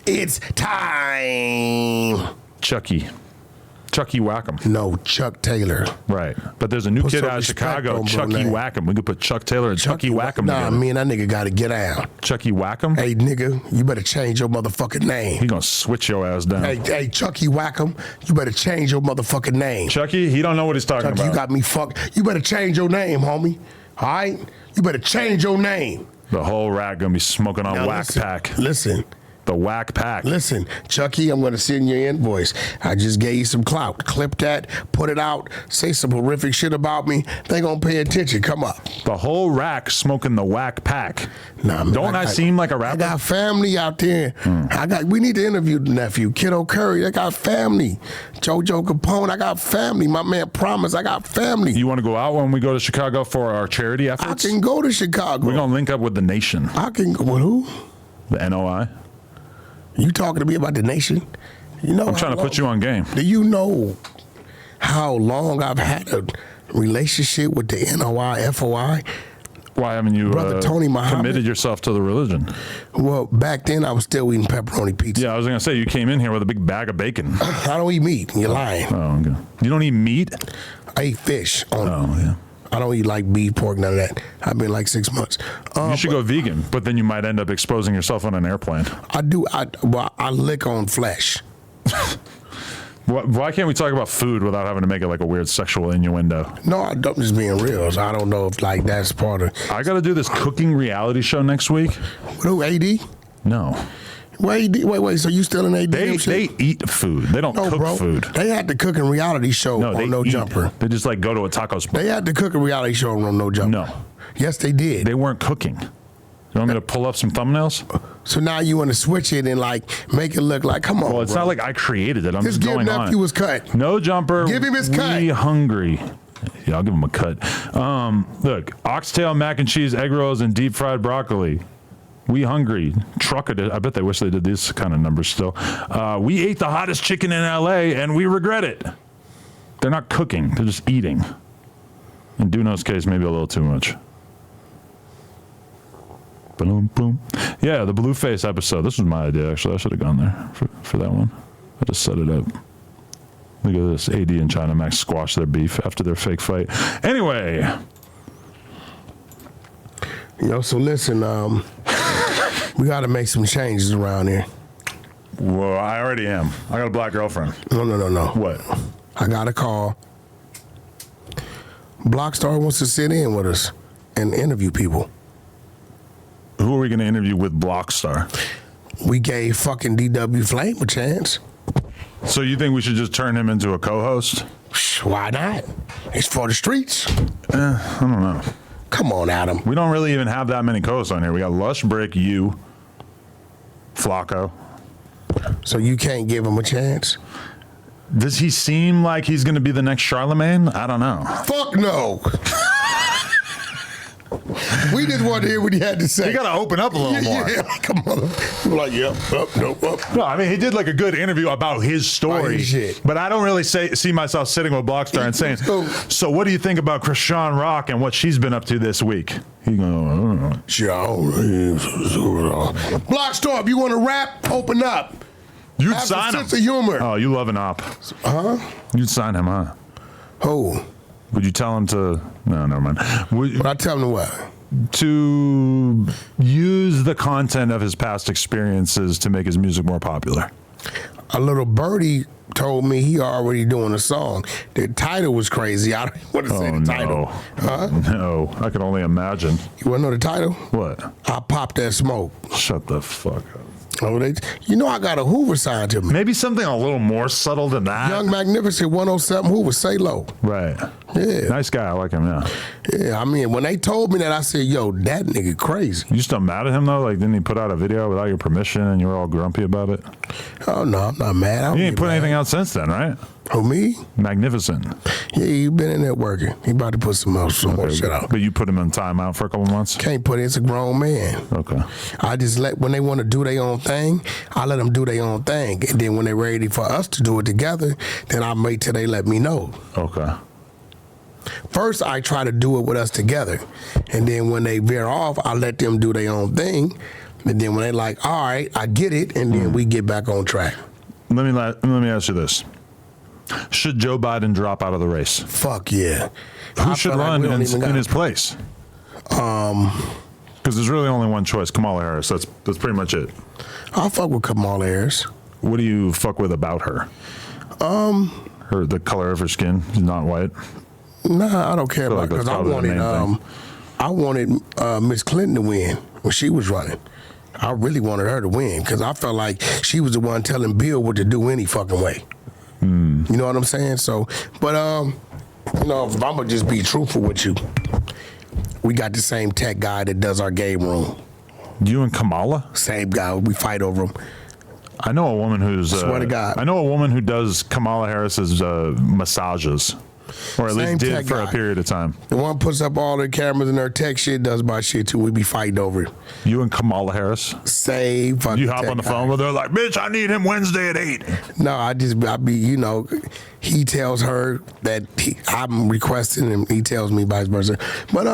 It's time.
Chucky Wackham.
No, Chuck Taylor.
Right. But there's a new
Put
kid
some
out of
respect
Chicago,
on bro
Chucky
name.
Wackham. We could put Chuck Taylor and Chucky Wackham
Nah,
together.
me and that nigga got to get out.
Chucky Wackham?
Hey, nigga, you better change your motherfucking name.
He gonna switch your ass down.
Hey, Chucky Wackham, you better change your motherfucking name.
Chucky, he don't know what he's talking
Chucky,
about.
you got me fucked. You better change your name, homie. All right? You better change your name.
The whole rack gonna be smoking on
Now
Wack
listen,
Pack.
Listen,
The Wack Pack.
listen, Chucky, I'm going to send your invoice. I just gave you some clout. Clip that, put it out, say some horrific shit about me. They going to pay attention. Come up.
The whole rack smoking the Wack Pack.
Nah, man,
Don't I seem like a rapper?
I got family out there. We need to interview the nephew, Kiddo Curry. I got family. JoJo Capone, I got family. My man Promise, I got family.
You want to go out when we go to Chicago for our charity
I
efforts?
can go to Chicago.
We're going to link up with the Nation,
I can go with who?
the NOI.
You talking to me about the nation? You know,
I'm trying to put you on game.
Do you know how long I've had a relationship with the NOI, FOI?
Why haven't you
Brother Tony Muhammad?
committed yourself to the religion?
Well, back then I was still eating pepperoni pizza.
Yeah, I was going to say, you came in here with a big bag of bacon.
I don't eat meat. You're lying.
Oh, okay. You don't eat meat?
I eat fish. Only.
Oh, yeah.
I don't eat like beef, pork, none of that. I've been like 6 months.
You should go vegan, but then you might end up exposing yourself on an airplane.
I lick on flesh.
Why can't we talk about food without having to make it like a weird sexual innuendo?
No, I'm just being real. So I don't know if like that's part of.
I got to do this cooking reality show next week.
Who, AD?
No.
Wait. So you still in AD?
They eat food. They don't cook food.
They had the cooking reality show on No Jumper.
They just like go to a taco spot.
They had the cooking reality show on No Jumper.
No.
Yes, they did.
They weren't cooking. You want me to pull up some thumbnails?
So now you want to switch it and like make it look like, come on,
Well, it's
bro.
not like I created it. I'm
Just
just going
give
on.
nephew his cut.
No Jumper.
Give him his cut.
We hungry. Yeah, I'll give him a cut. Look, oxtail, mac and cheese, egg rolls, and deep fried broccoli. We hungry. Trucker did. I bet they wish they did these kind of numbers still. We ate the hottest chicken in LA and we regret it. They're not cooking. They're just eating. In Duno's case, maybe a little too much. Boom, boom. Yeah, the Blueface episode. This was my idea, actually. I should have gone there for that one. I just set it up. Look at this. AD and China Max squash their beef after their fake fight. Anyway.
So listen, we got to make some changes around here.
Well, I already am. I got a black girlfriend.
No.
What?
I got a call. Blockstar wants to sit in with us and interview people.
Who are we going to interview with Blockstar?
We gave fucking DW Flame a chance.
So you think we should just turn him into a co-host?
Why not? It's for the streets.
I don't know.
Come on, Adam.
We don't really even have that many co-hosts on here. We got Lush, Bricc, you, Flakko.
So you can't give him a chance?
Does he seem like he's going to be the next Charlemagne? I don't know.
Fuck no. We just want to hear what he had to say.
You got to open up a little more.
Yeah, come on. We're like, yep, nope.
No, I mean, he did like a good interview about his story.
Shit.
But I don't really see myself sitting with Blockstar and saying, so what do you think about Krishan Rock and what she's been up to this week? He goes, I don't know.
Blockstar, if you want to rap, open up.
You'd
Have
sign
a
him.
sense of humor.
Oh, you love an op.
Huh?
You'd sign him, huh?
Who?
Would you tell him to? No, never mind.
But I tell him what?
To use the content of his past experiences to make his music more popular.
A little birdie told me he already doing a song. The title was crazy. I don't want to say the title. Huh?
No, I can only imagine.
You want to know the title?
What?
I Pop That Smoke.
Shut the fuck up.
Oh, I got a Hoover signed to me.
Maybe something a little more subtle than that.
Young Magnificent 107 Hoover, say low.
Right.
Yeah.
Nice guy. I like him, yeah.
Yeah, I mean, when they told me that, I said, yo, that nigga crazy.
You still mad at him, though? Like, didn't he put out a video without your permission and you were all grumpy about it?
Oh, no, I'm not mad.
You ain't put anything out since then, right?
Who, me?
Magnificent.
Yeah, you been in there working. He about to put some more shit out.
But you put him in timeout for a couple months?
Can't put it. It's a grown man.
Okay.
I just when they want to do their own thing, I let them do their own thing. And then when they're ready for us to do it together, then I wait till they let me know.
Okay.
First, I try to do it with us together. And then when they veer off, I let them do their own thing. And then when they like, all right, I get it, and then we get back on track.
Let me ask you this. Should Joe Biden drop out of the race?
Fuck yeah.
Who should run in his place? Because there's really only one choice, Kamala Harris. That's pretty much it.
I'll fuck with Kamala Harris.
What do you fuck with about her? The color of her skin. She's not white.
Nah, I don't care about it because I wanted Miss Clinton to win when she was running. I really wanted her to win because I felt like she was the one telling Bill what to do any fucking way. You know what I'm saying? So, but if I'm gonna just be truthful with you, we got the same tech guy that does our game room.
You and Kamala?
Same guy. We fight over him.
I know a woman who's.
Swear to God.
I know a woman who does Kamala Harris's massages. Or at least did for a period of time.
The one puts up all the cameras and her tech shit, does my shit too. We be fighting over it.
You and Kamala Harris?
Same fucking
You hop on the phone with her like, bitch, I need him Wednesday at 8.
No, I be, he tells her that I'm requesting and he tells me vice versa. But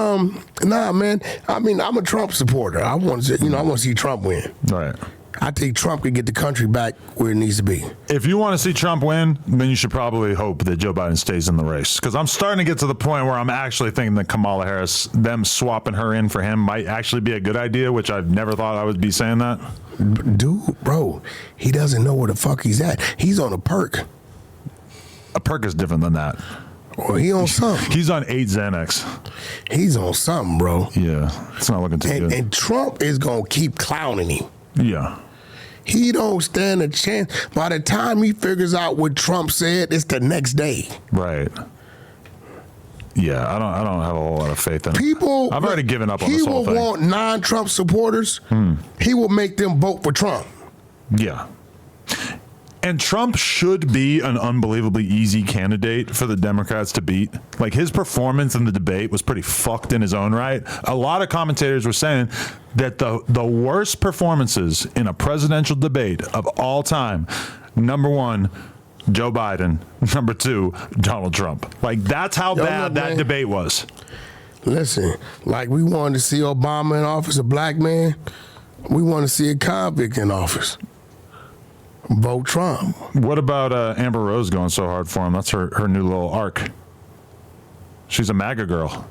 nah, man, I mean, I'm a Trump supporter. I want to see Trump win.
Right.
I think Trump could get the country back where it needs to be.
If you want to see Trump win, then you should probably hope that Joe Biden stays in the race. Because I'm starting to get to the point where I'm actually thinking that Kamala Harris, them swapping her in for him, might actually be a good idea, which I've never thought I would be saying that.
Dude, bro, he doesn't know where the fuck he's at. He's on a perk.
A perk is different than that.
Well, he on something.
He's on 8 Xanax.
He's on something, bro.
Yeah, it's not looking too good.
And Trump is gonna keep clowning him.
Yeah.
He don't stand a chance. By the time he figures out what Trump said, it's the next day.
Right. Yeah, I don't have a whole lot of faith in him. I've already given up on this whole thing.
He will want non-Trump supporters. He will make them vote for Trump.
Yeah. And Trump should be an unbelievably easy candidate for the Democrats to beat. Like, his performance in the debate was pretty fucked in his own right. A lot of commentators were saying that the worst performances in a presidential debate of all time, number 1, Joe Biden, number 2, Donald Trump. Like, that's how bad that debate was.
Listen, like, we wanted to see Obama in office, a black man. We want to see a convict in office. Vote Trump.
What about Amber Rose going so hard for him? That's her new little arc. She's a MAGA girl.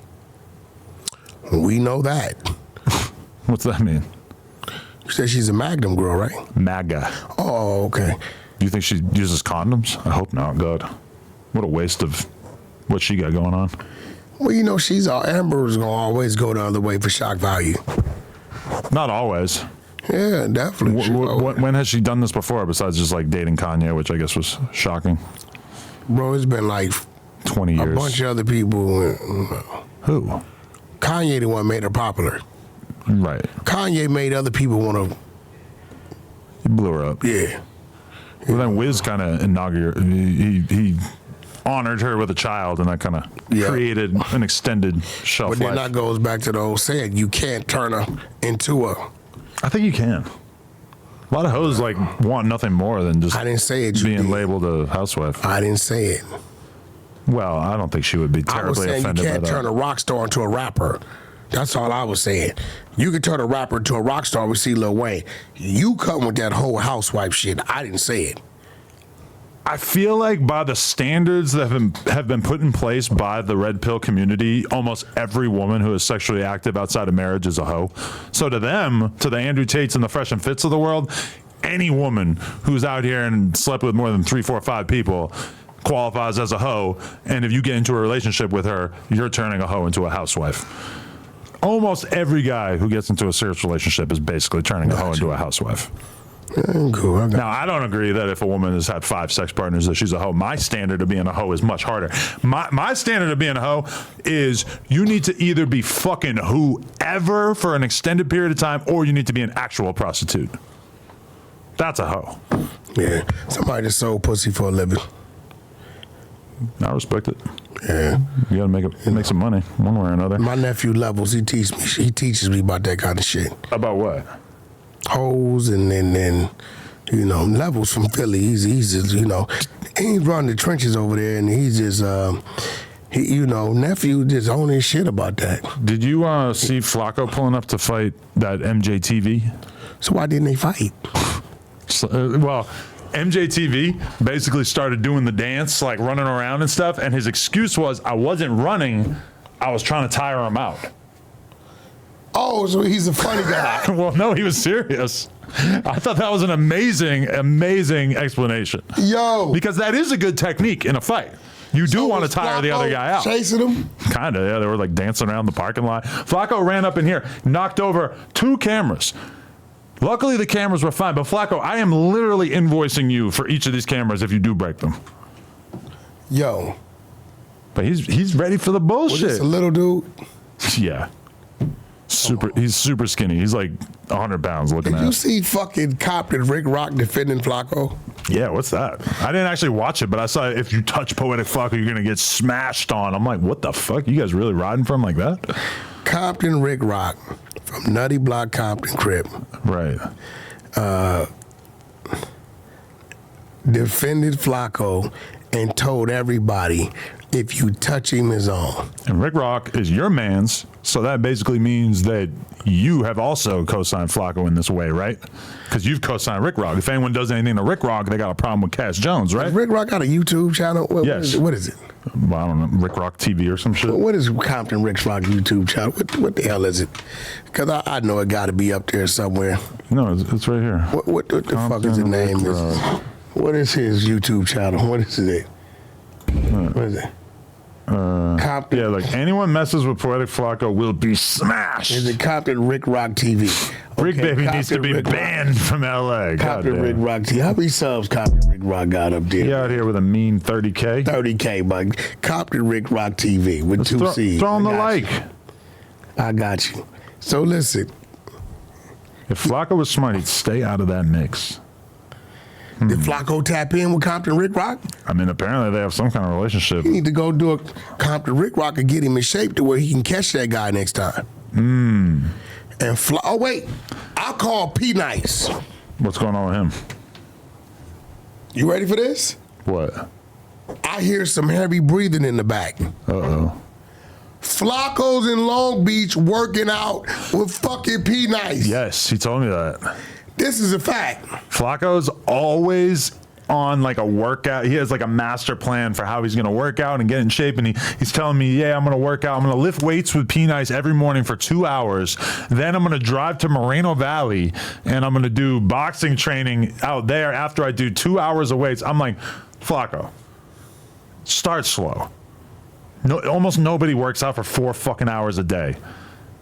We know that.
What's that mean?
You said she's a Magnum girl, right?
MAGA.
Oh, okay.
Do you think she uses condoms? I hope not. God. What a waste of what she got going on.
Well, you know, Amber's going to always go the other way for shock value.
Not always.
Yeah, definitely.
When has she done this before besides just like dating Kanye, which I guess was shocking?
Bro, it's been like
20 years.
A bunch of other people.
Who?
Kanye the one made her popular.
Right.
Kanye made other people want to.
He blew her up.
Yeah.
Well, then Wiz kind of inaugurated. He honored her with a child, and that kind of created an extended shelf life.
But then that goes back to the old saying: you can't turn her into a.
I think you can. A lot of hoes like want nothing more than just
I didn't say it,
being labeled a housewife.
I didn't say it.
Well, I don't think she would be terribly offended by that.
I was saying you can't turn a rock star into a rapper. That's all I was saying. You can turn a rapper into a rock star. We see Lil Wayne. You come with that whole housewife shit. I didn't say it.
I feel like by the standards that have been put in place by the red pill community, almost every woman who is sexually active outside of marriage is a hoe. So to them, to the Andrew Tates and the Fresh and Fits of the world, any woman who's out here and slept with more than 3, 4, 5 people qualifies as a hoe. And if you get into a relationship with her, you're turning a hoe into a housewife. Almost every guy who gets into a serious relationship is basically turning a hoe into a housewife.
Cool.
Now, I don't agree that if a woman has had 5 sex partners that she's a hoe. My standard of being a hoe is much harder. My standard of being a hoe is you need to either be fucking whoever for an extended period of time, or you need to be an actual prostitute. That's a hoe.
Yeah. Somebody that sold pussy for a living.
I respect it.
Yeah.
You gotta make some money one way or another.
My nephew Levels, he teaches me about that kind of shit.
About what?
Hoes and then you know, Levels from Philly. He's just, you know, he run the trenches over there, and he's just nephew just on his shit about that.
Did you see Flakko pulling up to fight that MJtv?
So why didn't they fight?
Well, MJtv basically started doing the dance, like running around and stuff, and his excuse was, I wasn't running, I was trying to tire him out.
Oh, so he's a funny guy.
Well, no, he was serious. I thought that was an amazing explanation.
Yo.
Because that is a good technique in a fight. You do want to tire the other guy out.
Chasing him?
Kind of, yeah. They were like dancing around the parking lot. Flakko ran up in here, knocked over 2 cameras. Luckily, the cameras were fine. But Flakko, I am literally invoicing you for each of these cameras if you do break them.
Yo.
But he's ready for the bullshit.
Was this a little dude?
Yeah. He's super skinny. He's like 100 pounds looking at.
Did you see fucking Compton RiccRoc defending Flakko?
Yeah, what's that? I didn't actually watch it, but I saw if you touch Poetic Flakko, you're gonna get smashed on. I'm like, what the fuck? You guys really riding for him like that?
Compton RiccRoc from Nutty Block Compton Crib.
Right.
Defended Flakko and told everybody, if you touch him, it's on.
And RiccRoc is your man's, so that basically means that you have also co-signed Flakko in this way, right? Because you've co-signed RiccRoc. If anyone does anything to RiccRoc, they got a problem with Cash Jones, right?
Has RiccRoc got a YouTube channel?
Yes.
What is it?
Well, I don't know, RiccRoc TV or some shit.
What is Compton RiccRoc YouTube channel? What the hell is it? Because I know it got to be up there somewhere.
No, it's right here.
What the fuck is the name? What is his YouTube channel? What is it? What is it? Compton.
Yeah, like anyone messes with Poetic Flakko will be smashed.
Is it Compton RiccRoc TV?
Bricc
Okay,
Baby
Compton
needs to be
RiccRoc.
banned from LA.
Compton
Goddamn.
RiccRoc TV. How many subs Compton RiccRoc got up there?
He out here with a mean 30K.
30K, but Compton RiccRoc TV with two C's.
Throw him the
I got
like.
you. I got you. So listen,
If Flakko was smart, he'd stay out of that mix.
did Flakko tap in with Compton RiccRoc?
I mean, apparently they have some kind of relationship.
He need to go do a Compton RiccRoc and get him in shape to where he can catch that guy next time. And oh wait, I'll call P Nice.
What's going on with him?
You ready for this?
What?
I hear some heavy breathing in the back.
Uh-oh.
Flacco's in Long Beach working out with fucking P Nice.
Yes, he told me that.
This is a fact.
Flacco's always on like a workout. He has like a master plan for how he's going to work out and get in shape. And he's telling me, yeah, I'm going to work out. I'm going to lift weights with P-Nice every morning for 2 hours. Then I'm going to drive to Moreno Valley and I'm going to do boxing training out there after I do 2 hours of weights. I'm like, Flakko, start slow. No, almost nobody works out for 4 fucking hours a day.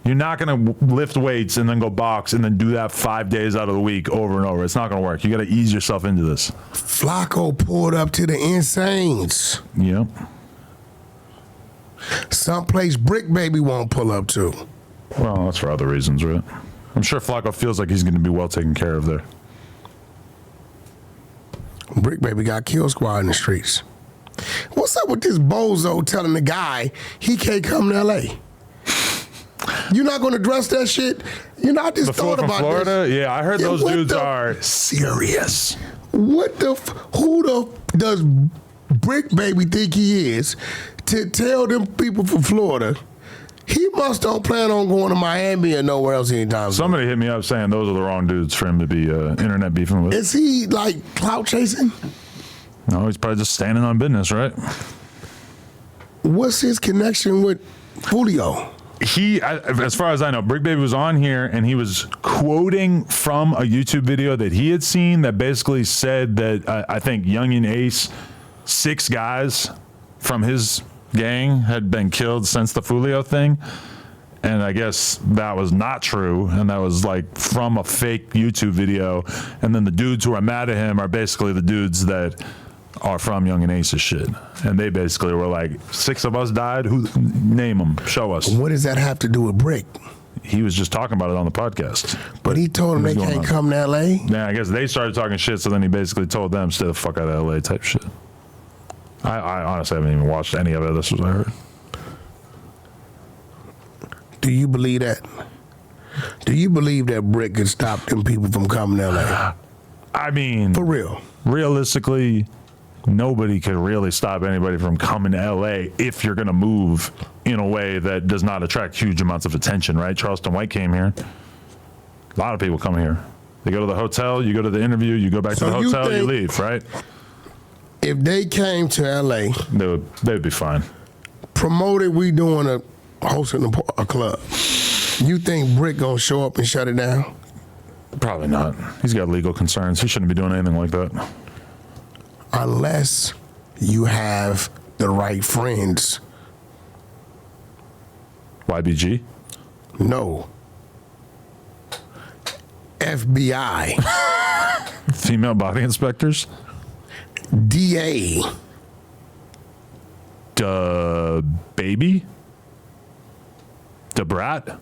You're not going to lift weights and then go box and then do that 5 days out of the week over and over. It's not going to work. You got to ease yourself into this.
Flacco pulled up to the Insanes.
Yep.
Someplace Bricc Baby won't pull up to.
Well, that's for other reasons, right? I'm sure Flakko feels like he's going to be well taken care of there.
Bricc Baby got kill squad in the streets. What's up with this bozo telling the guy he can't come to L.A.? You're not going to address that shit? You know, I just
The fool
thought
from
about
Florida?
this.
Yeah, I heard
Yeah,
those
what
dudes
the-
are serious.
What the who the does Bricc Baby think he is to tell them people from Florida he must don't plan on going to Miami or nowhere else anytime soon?
Somebody hit me up saying those are the wrong dudes for him to be internet beefing with.
Is he like clout chasing?
No, he's probably just standing on business, right?
What's his connection with Julio?
As far as I know, Bricc Baby was on here and he was quoting from a YouTube video that he had seen that basically said that I think Young and Ace, 6 guys from his gang had been killed since the Fulio thing. And I guess that was not true. And that was like from a fake YouTube video. And then the dudes who are mad at him are basically the dudes that are from Young and Ace's shit. And they basically were like, 6 of us died. Who? Name them. Show us.
What does that have to do with Bricc?
He was just talking about it on the podcast.
But he told them they
What's going
can't
on?
come to L.A.?
Yeah, I guess they started talking shit, so then he basically told them, stay the fuck out of LA type shit. I honestly haven't even watched any of it. This was what I heard.
Do you believe that? Do you believe that Bricc could stop them people from coming to L.A.?
I mean,
For real?
realistically, nobody could really stop anybody from coming to LA if you're going to move in a way that does not attract huge amounts of attention, right? Charleston White came here. A lot of people come here. They go to the hotel, you go to the interview, you go back to
So
the
you
hotel, you
think-
leave, right?
If they came to L.A.,
They would be fine.
promoted we doing hosting a club, you think Bricc gonna show up and shut it down?
Probably not. He's got legal concerns. He shouldn't be doing anything like that.
Unless you have the right friends.
YBG?
No. FBI,
Female body inspectors?
DA,
Baby? Brat?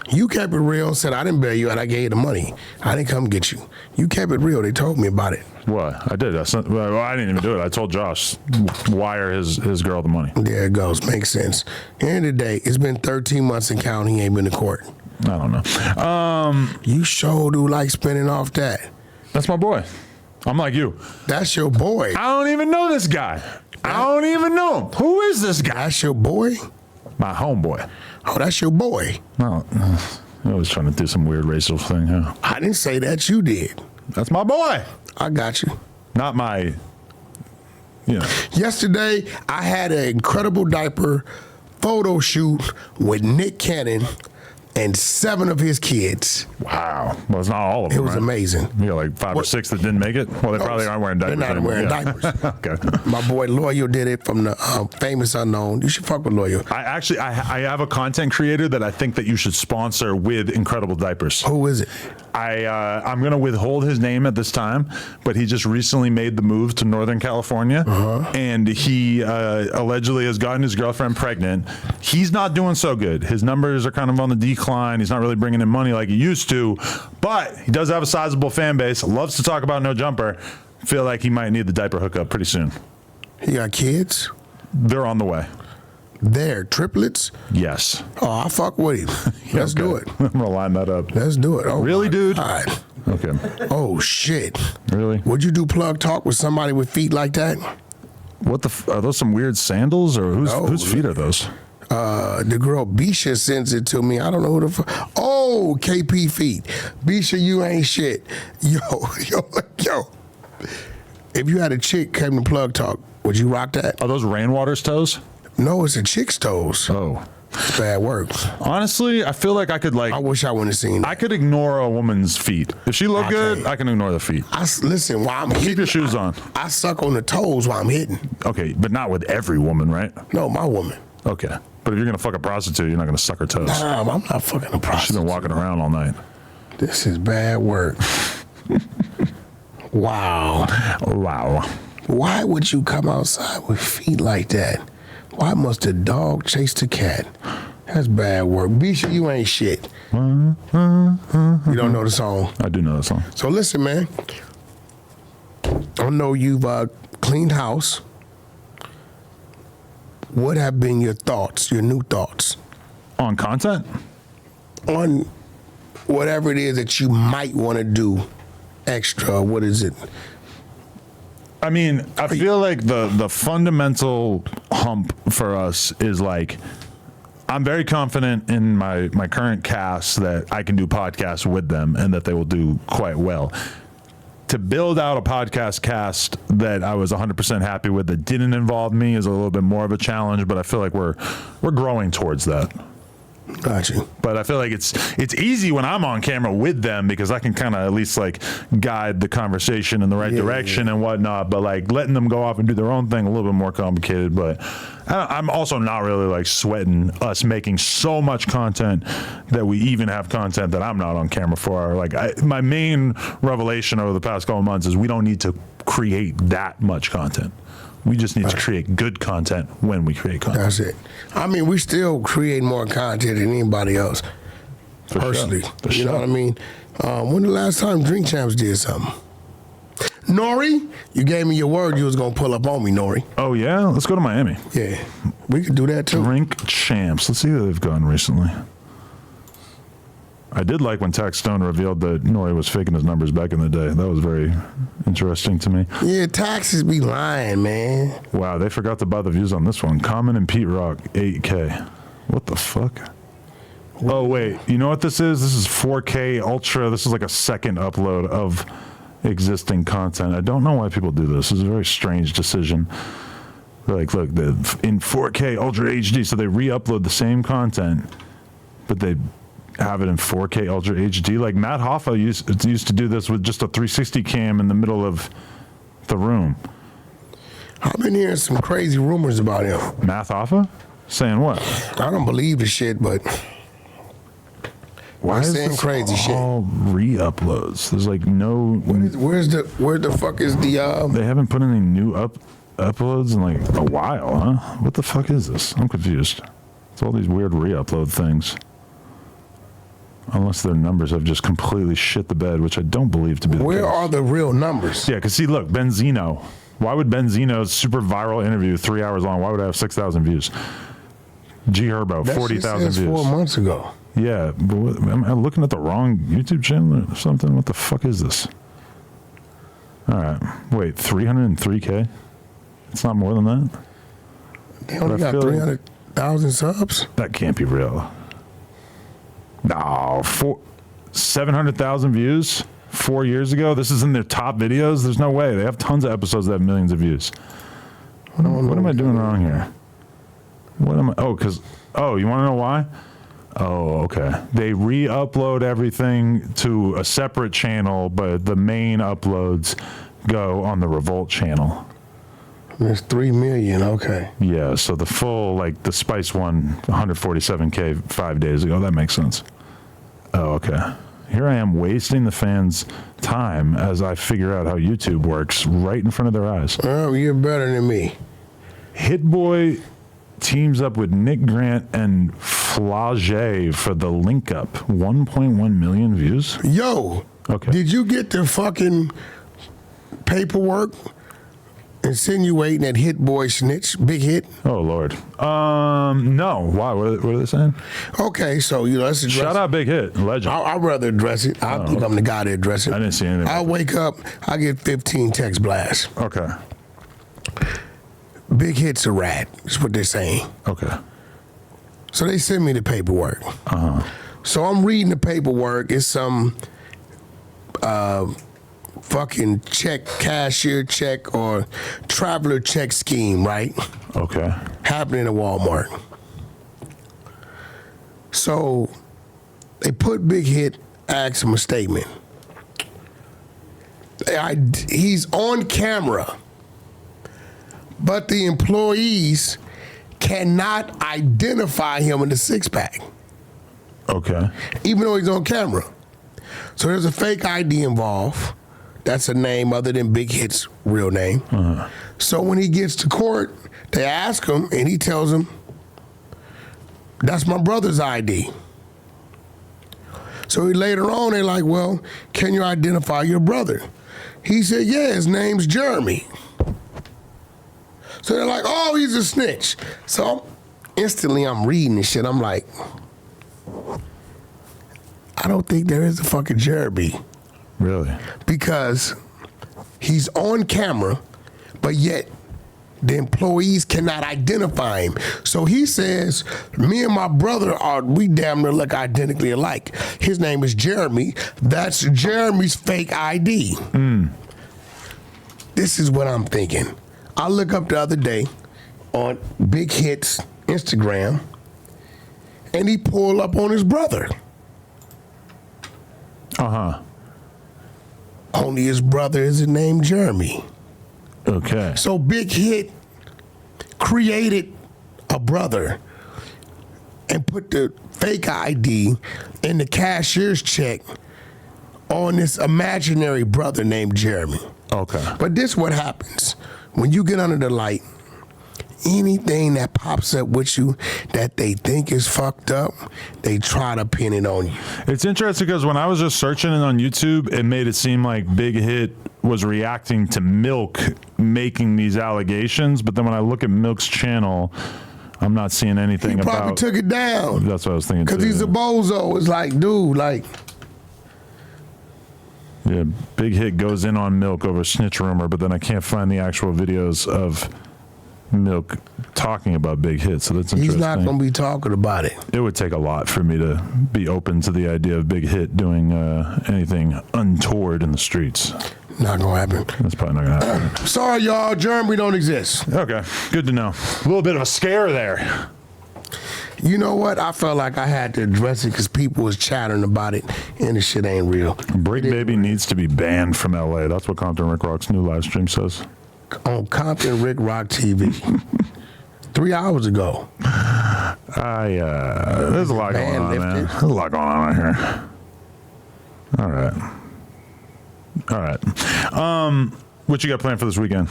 you kept it real and said, I didn't bail you out, I gave you the money. I didn't come get you. You kept it real, they told me about it.
What? I did. Well, I didn't even do it. I told Josh, wire his girl the money.
There it goes, makes sense. End of the day, it's been 13 months and counting, he ain't been to court.
I don't know.
You sure do like spending off that.
That's my boy. I'm like you.
That's your boy.
I don't even know this guy. I don't even know him. Who is this guy?
That's your boy?
My homeboy.
Oh, that's your boy.
No, I was trying to do some weird racial thing. Huh?
I didn't say that, you did.
That's my boy.
I got you.
Not my,
Yesterday, I had an Ncredible diaper photo shoot with Nick Cannon and 7 of his kids.
Wow. Well, it's not all of them.
It was
right?
amazing.
You got like 5 or 6 that didn't make it. Well, they probably aren't wearing diapers.
They're not
anymore.
wearing
Yeah.
diapers.
Okay.
My boy Loyal did it from the Famous Unknown. You should fuck with Loyal.
I have a content creator that I think that you should sponsor with Ncredible diapers.
Who is it?
I'm going to withhold his name at this time, but he just recently made the move to Northern California, and he allegedly has gotten his girlfriend pregnant. He's not doing so good. His numbers are kind of on the decline. He's not really bringing in money like he used to, but he does have a sizable fan base. Loves to talk about No Jumper. Feel like he might need the diaper hookup pretty soon.
He got kids?
They're on the way.
They're triplets?
Yes.
Oh, I fuck with him. Let's do it.
I'm going to line that up.
Let's do it. Oh,
Really, dude?
God.
Okay.
Oh, shit.
Really?
Would you do plug talk with somebody with feet like that?
What the? Are those some weird sandals, or whose feet are those?
The girl Bisha sends it to me. I don't know who the fuck. Oh, KP feet. Bisha, you ain't shit. Yo. If you had a chick came to plug talk, would you rock that?
Are those Rainwater's toes?
No, it's a chick's toes.
Oh.
It's bad work.
Honestly, I feel like I could
I wish I wouldn't have seen that.
I could ignore a woman's feet. If she looked good, I can ignore the feet.
Listen, while I'm hitting.
Keep your shoes on.
I suck on the toes while I'm hitting.
Okay, but not with every woman, right?
No, my woman.
Okay. But if you're going to fuck a prostitute, you're not going to suck her toes.
Nah, I'm not fucking a
She's
prostitute.
been walking around all night.
This is bad work. Wow.
Wow.
Why would you come outside with feet like that? Why must a dog chase the cat? That's bad work. Bisha, you ain't shit. You don't know the song.
I do know that song.
So listen, man. I know you've cleaned house. What have been your thoughts, your new thoughts,
On content?
on whatever it is that you might want to do extra? What is it?
I mean, I feel like the fundamental hump for us is like, I'm very confident in my current cast that I can do podcasts with them and that they will do quite well. To build out a podcast cast that I was 100% happy with that didn't involve me is a little bit more of a challenge, but I feel like we're growing towards that.
Got you.
But I feel like it's easy when I'm on camera with them because I can kind of at least like guide the conversation in the right direction and whatnot. But like letting them go off and do their own thing a little bit more complicated. But I'm also not really like sweating us making so much content that we even have content that I'm not on camera for. Like my main revelation over the past couple of months is we don't need to create that much content. We just need to create good content when we create content.
That's it. I mean, we still create more content than anybody else.
For
personally.
sure. For
You know
sure.
what I mean? When the last time Drink Champs did something? Nori, you gave me your word you was going to pull up on me, Nori.
Oh, yeah? Let's go to Miami.
Yeah, we could do that too.
Drink Champs. Let's see who they've gone recently. I did like when Tax Stone revealed that Nori was faking his numbers back in the day. That was very interesting to me.
Yeah, taxes be lying, man.
Wow, they forgot to buy the views on this one. Common and Pete Rock, 8K. What the fuck? Oh, wait. You know what this is? This is 4K Ultra. This is like a second upload of existing content. I don't know why people do this. This is a very strange decision. They're like, look, in 4K Ultra HD, so they re-upload the same content, but they have it in 4K Ultra HD. Like Matt Hoffa used to do this with just a 360 cam in the middle of the room.
I've been hearing some crazy rumors about him.
Math Hoffa? Saying what?
I don't believe the shit, but
Why is
saying
this
crazy shit?
all re-uploads? There's like no.
where the fuck is the
They haven't put any new uploads in like a while, huh? What the fuck is this? I'm confused. It's all these weird re-upload things. Unless their numbers have just completely shit the bed, which I don't believe to be the
where
case.
are the real numbers?
Yeah, because see, look, Benzino. Why would Benzino's super viral interview, 3 hours long, why would it have 6,000 views? G Herbo,
That
40,000
shit says
views.
4 months ago.
Yeah, but am I looking at the wrong YouTube channel or something? What the fuck is this? All right, wait, 303K? It's not more than that?
They only
But I
got
feel
300,000 subs.
That can't be real. No, 700,000 views 4 years ago. This is in their top videos. There's no way. They have tons of episodes that have millions of views. What am I doing wrong here? What am I? Oh, you want to know why? Oh, okay. They re-upload everything to a separate channel, but the main uploads go on the Revolt channel.
There's 3 million. Okay.
Yeah, so the full, like the Spice one, 147K 5 days ago. That makes sense. Oh, okay. Here I am wasting the fans' time as I figure out how YouTube works right in front of their eyes.
Oh, you're better than me.
Hit Boy teams up with Nick Grant and Flage for the link up. 1.1 million views.
Yo,
Okay.
did you get the fucking paperwork insinuating that Hit Boy snitched? Big Hit?
Oh, Lord. No. Why? What are they saying?
Okay, so, let's address
Shout out Big Hit. Legend.
I'd rather address it. I think I'm the guy to address it.
I didn't see anything.
I wake up, I get 15 text blasts.
Okay.
Big Hit's a rat, is what they're saying.
Okay.
So they send me the paperwork. So I'm reading the paperwork. It's some fucking cashier check or traveler check scheme, right?
Okay.
Happening at Walmart. So they put Big Hit, ask him a statement. He's on camera, but the employees cannot identify him in the 6-pack,
Okay.
even though he's on camera. So there's a fake ID involved. That's a name other than Big Hit's real name. So when he gets to court, they ask him, and he tells them, that's my brother's ID. So later on, they're like, well, can you identify your brother? He said, yeah, his name's Jeremy. So they're like, oh, he's a snitch. So instantly I'm reading this shit. I'm like, I don't think there is a fucking Jeremy.
Really?
Because he's on camera, but yet the employees cannot identify him. So he says, me and my brother we damn near look identically alike. His name is Jeremy. That's Jeremy's fake ID. This is what I'm thinking. I look up the other day on Big Hit's Instagram, and he pulled up on his brother. Only his brother is named Jeremy.
Okay.
So Big Hit created a brother and put the fake ID in the cashier's check on this imaginary brother named Jeremy.
Okay.
But this is what happens. When you get under the light, anything that pops up with you that they think is fucked up, they try to pin it on you.
It's interesting because when I was just searching it on YouTube, it made it seem like Big Hit was reacting to Milk making these allegations. But then when I look at Milk's channel, I'm not seeing anything
He
about.
probably took it down.
That's what I was thinking.
Because he's a bozo. It's like, dude, like.
Yeah, Big Hit goes in on Milk over snitch rumor, but then I can't find the actual videos of Milk talking about Big Hit, so that's interesting.
He's not going to be talking about it.
It would take a lot for me to be open to the idea of Big Hit doing anything untoward in the streets.
Not going to happen.
That's probably not going to happen.
Sorry, y'all. Jeremy don't exist.
Okay, good to know. A little bit of a scare there.
You know what? I felt like I had to address it because people was chattering about it, and the shit ain't real.
Bricc Baby needs to be banned from LA. That's what Compton RiccRoc's new live stream says.
On Compton RiccRoc TV. 3 hours ago.
There's a lot going on, man. There's a lot going on out here. All right. What you got planned for this weekend?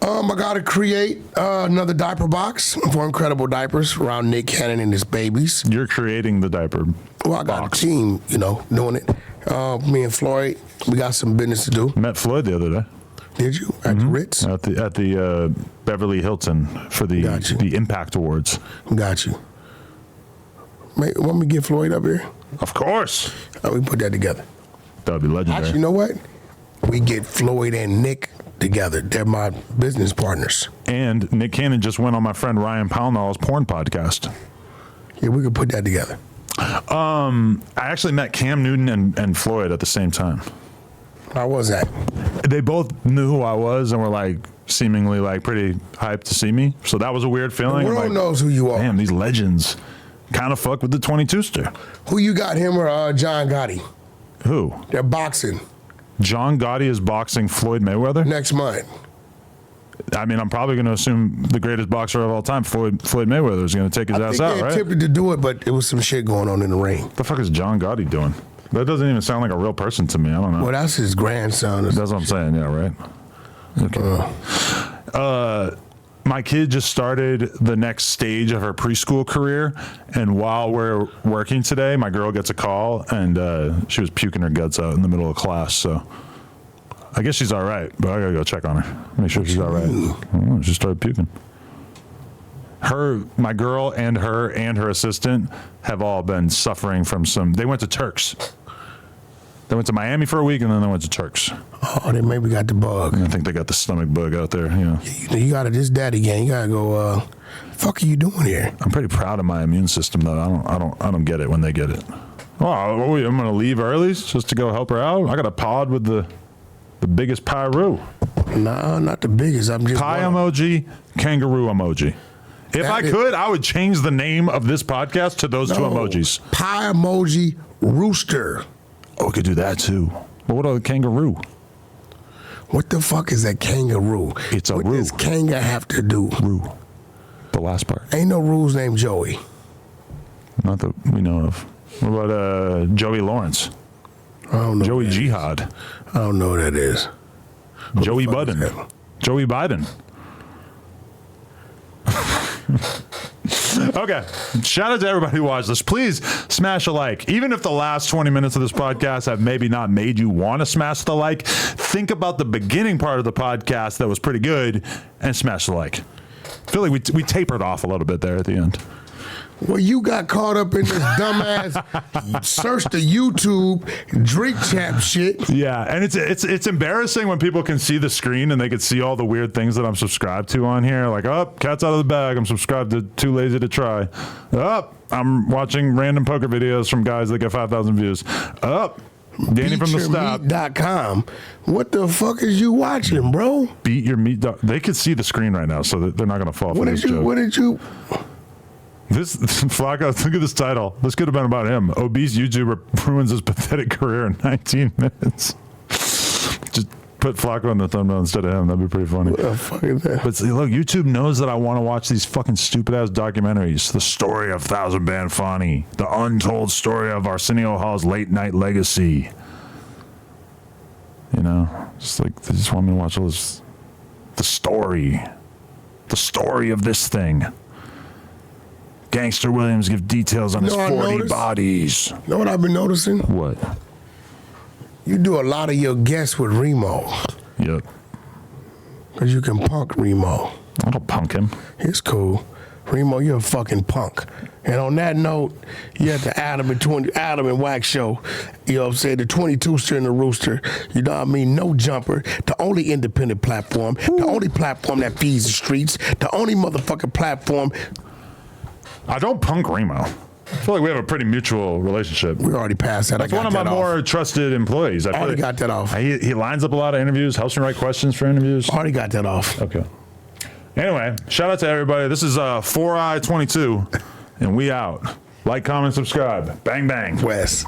I got to create another diaper box for Ncredible diapers around Nick Cannon and his babies.
You're creating the diaper
Well, I got
box.
a team, doing it. Me and Floyd, we got some business to do.
Met Floyd the other day.
Did you? At the Ritz?
At the Beverly Hilton for the Impact Awards.
Got you. Mate, want me to get Floyd up here?
Of course.
We put that together.
That would be legendary.
Actually, you know what? We get Floyd and Nick together. They're my business partners.
And Nick Cannon just went on my friend Ryan Pownall's porn podcast.
Yeah, we could put that together.
I actually met Cam Newton and Floyd at the same time.
How was that?
They both knew who I was and were seemingly pretty hyped to see me. So that was a weird feeling.
The world knows who you are.
Damn, these legends kind of fuck with the 22ster.
Who you got, him or John Gotti?
Who?
They're boxing
John Gotti is boxing Floyd Mayweather?
next month.
I mean, I'm probably going to assume the greatest boxer of all time, Floyd Mayweather, is going to take his ass out,
They
right?
attempted to do it, but it was some shit going on in the ring.
What the fuck is John Gotti doing? That doesn't even sound like a real person to me. I don't know.
Well, that's his grandson.
That's what I'm saying. Yeah, right. Okay. My kid just started the next stage of her preschool career, and while we're working today, my girl gets a call, and she was puking her guts out in the middle of class. So I guess she's all right, but I gotta go check on her, make sure she's all right. Oh, she started puking. My girl, and her assistant have all been suffering from some. They went to Turks. They went to Miami for a week, and then they went to Turks.
Oh, they maybe got the bug.
I think they got the stomach bug out there. You know.
You got this daddy gang. You gotta go. Fuck are you doing here?
I'm pretty proud of my immune system, though. I don't get it when they get it. Oh, I'm gonna leave early just to go help her out. I got a pod with the biggest pyro.
Nah, not the biggest. I'm just
Pie emoji, kangaroo emoji. If I could, I would change the name of this podcast to those two emojis.
Pie emoji, rooster.
Oh, we could do that too. But what about the kangaroo?
What the fuck is that kangaroo?
It's a
what
roo.
does kanga have to do?
Roo. The last part.
Ain't no rules named Joey.
Not that we know of. What about Joey Lawrence?
I don't know.
Joey Jihad.
I don't know who that is.
Joey
fuck is
Budden.
that?
Joey Biden. Okay. Shout out to everybody who watched this. Please smash a like. Even if the last 20 minutes of this podcast have maybe not made you want to smash the like, think about the beginning part of the podcast that was pretty good and smash the like. I feel like we tapered off a little bit there at the end.
Well, you got caught up in this dumbass search the YouTube drink champ shit.
Yeah, and it's embarrassing when people can see the screen and they can see all the weird things that I'm subscribed to on here. Like, oh, cat's out of the bag. I'm subscribed to Too Lazy to Try. Oh, I'm watching random poker videos from guys that get 5,000 views. Oh, Danny from the Stop.
BeatYourMeat.com. What the fuck is you watching, bro?
Beat your meat. They could see the screen right now, so they're not going to fall for this joke.
What did you?
This Flakko, look at this title. This could have been about him. Obese YouTuber ruins his pathetic career in 19 minutes. Just put Flakko in the thumbnail instead of him. That'd be pretty funny.
What the fuck is that?
But see, look, YouTube knows that I want to watch these fucking stupid ass documentaries. The story of Thousand Band Fani, the untold story of Arsenio Hall's late night legacy. You know, just like they just want me to watch all this. The story of this thing. Gangster Williams give details on his 40 bodies.
You know what I've been noticing?
What?
You do a lot of your guests with Remo.
Yep.
Because you can punk Remo.
I don't punk him.
It's cool. Remo, you're a fucking punk. And on that note, you had the Adam and Wack show. You know what I'm saying? The 22ster and the Rooster. You know what I mean? No jumper. The only independent platform. Ooh. The only platform that feeds the streets. The only motherfucking platform.
I don't punk Remo. I feel like we have a pretty mutual relationship.
We already passed that.
That's one of my more trusted employees. I
already got that off.
He lines up a lot of interviews, helps me write questions for interviews.
Already got that off.
Okay. Anyway, shout out to everybody. This is 4i22, and we out. Like, comment, subscribe. Bang, bang.
West.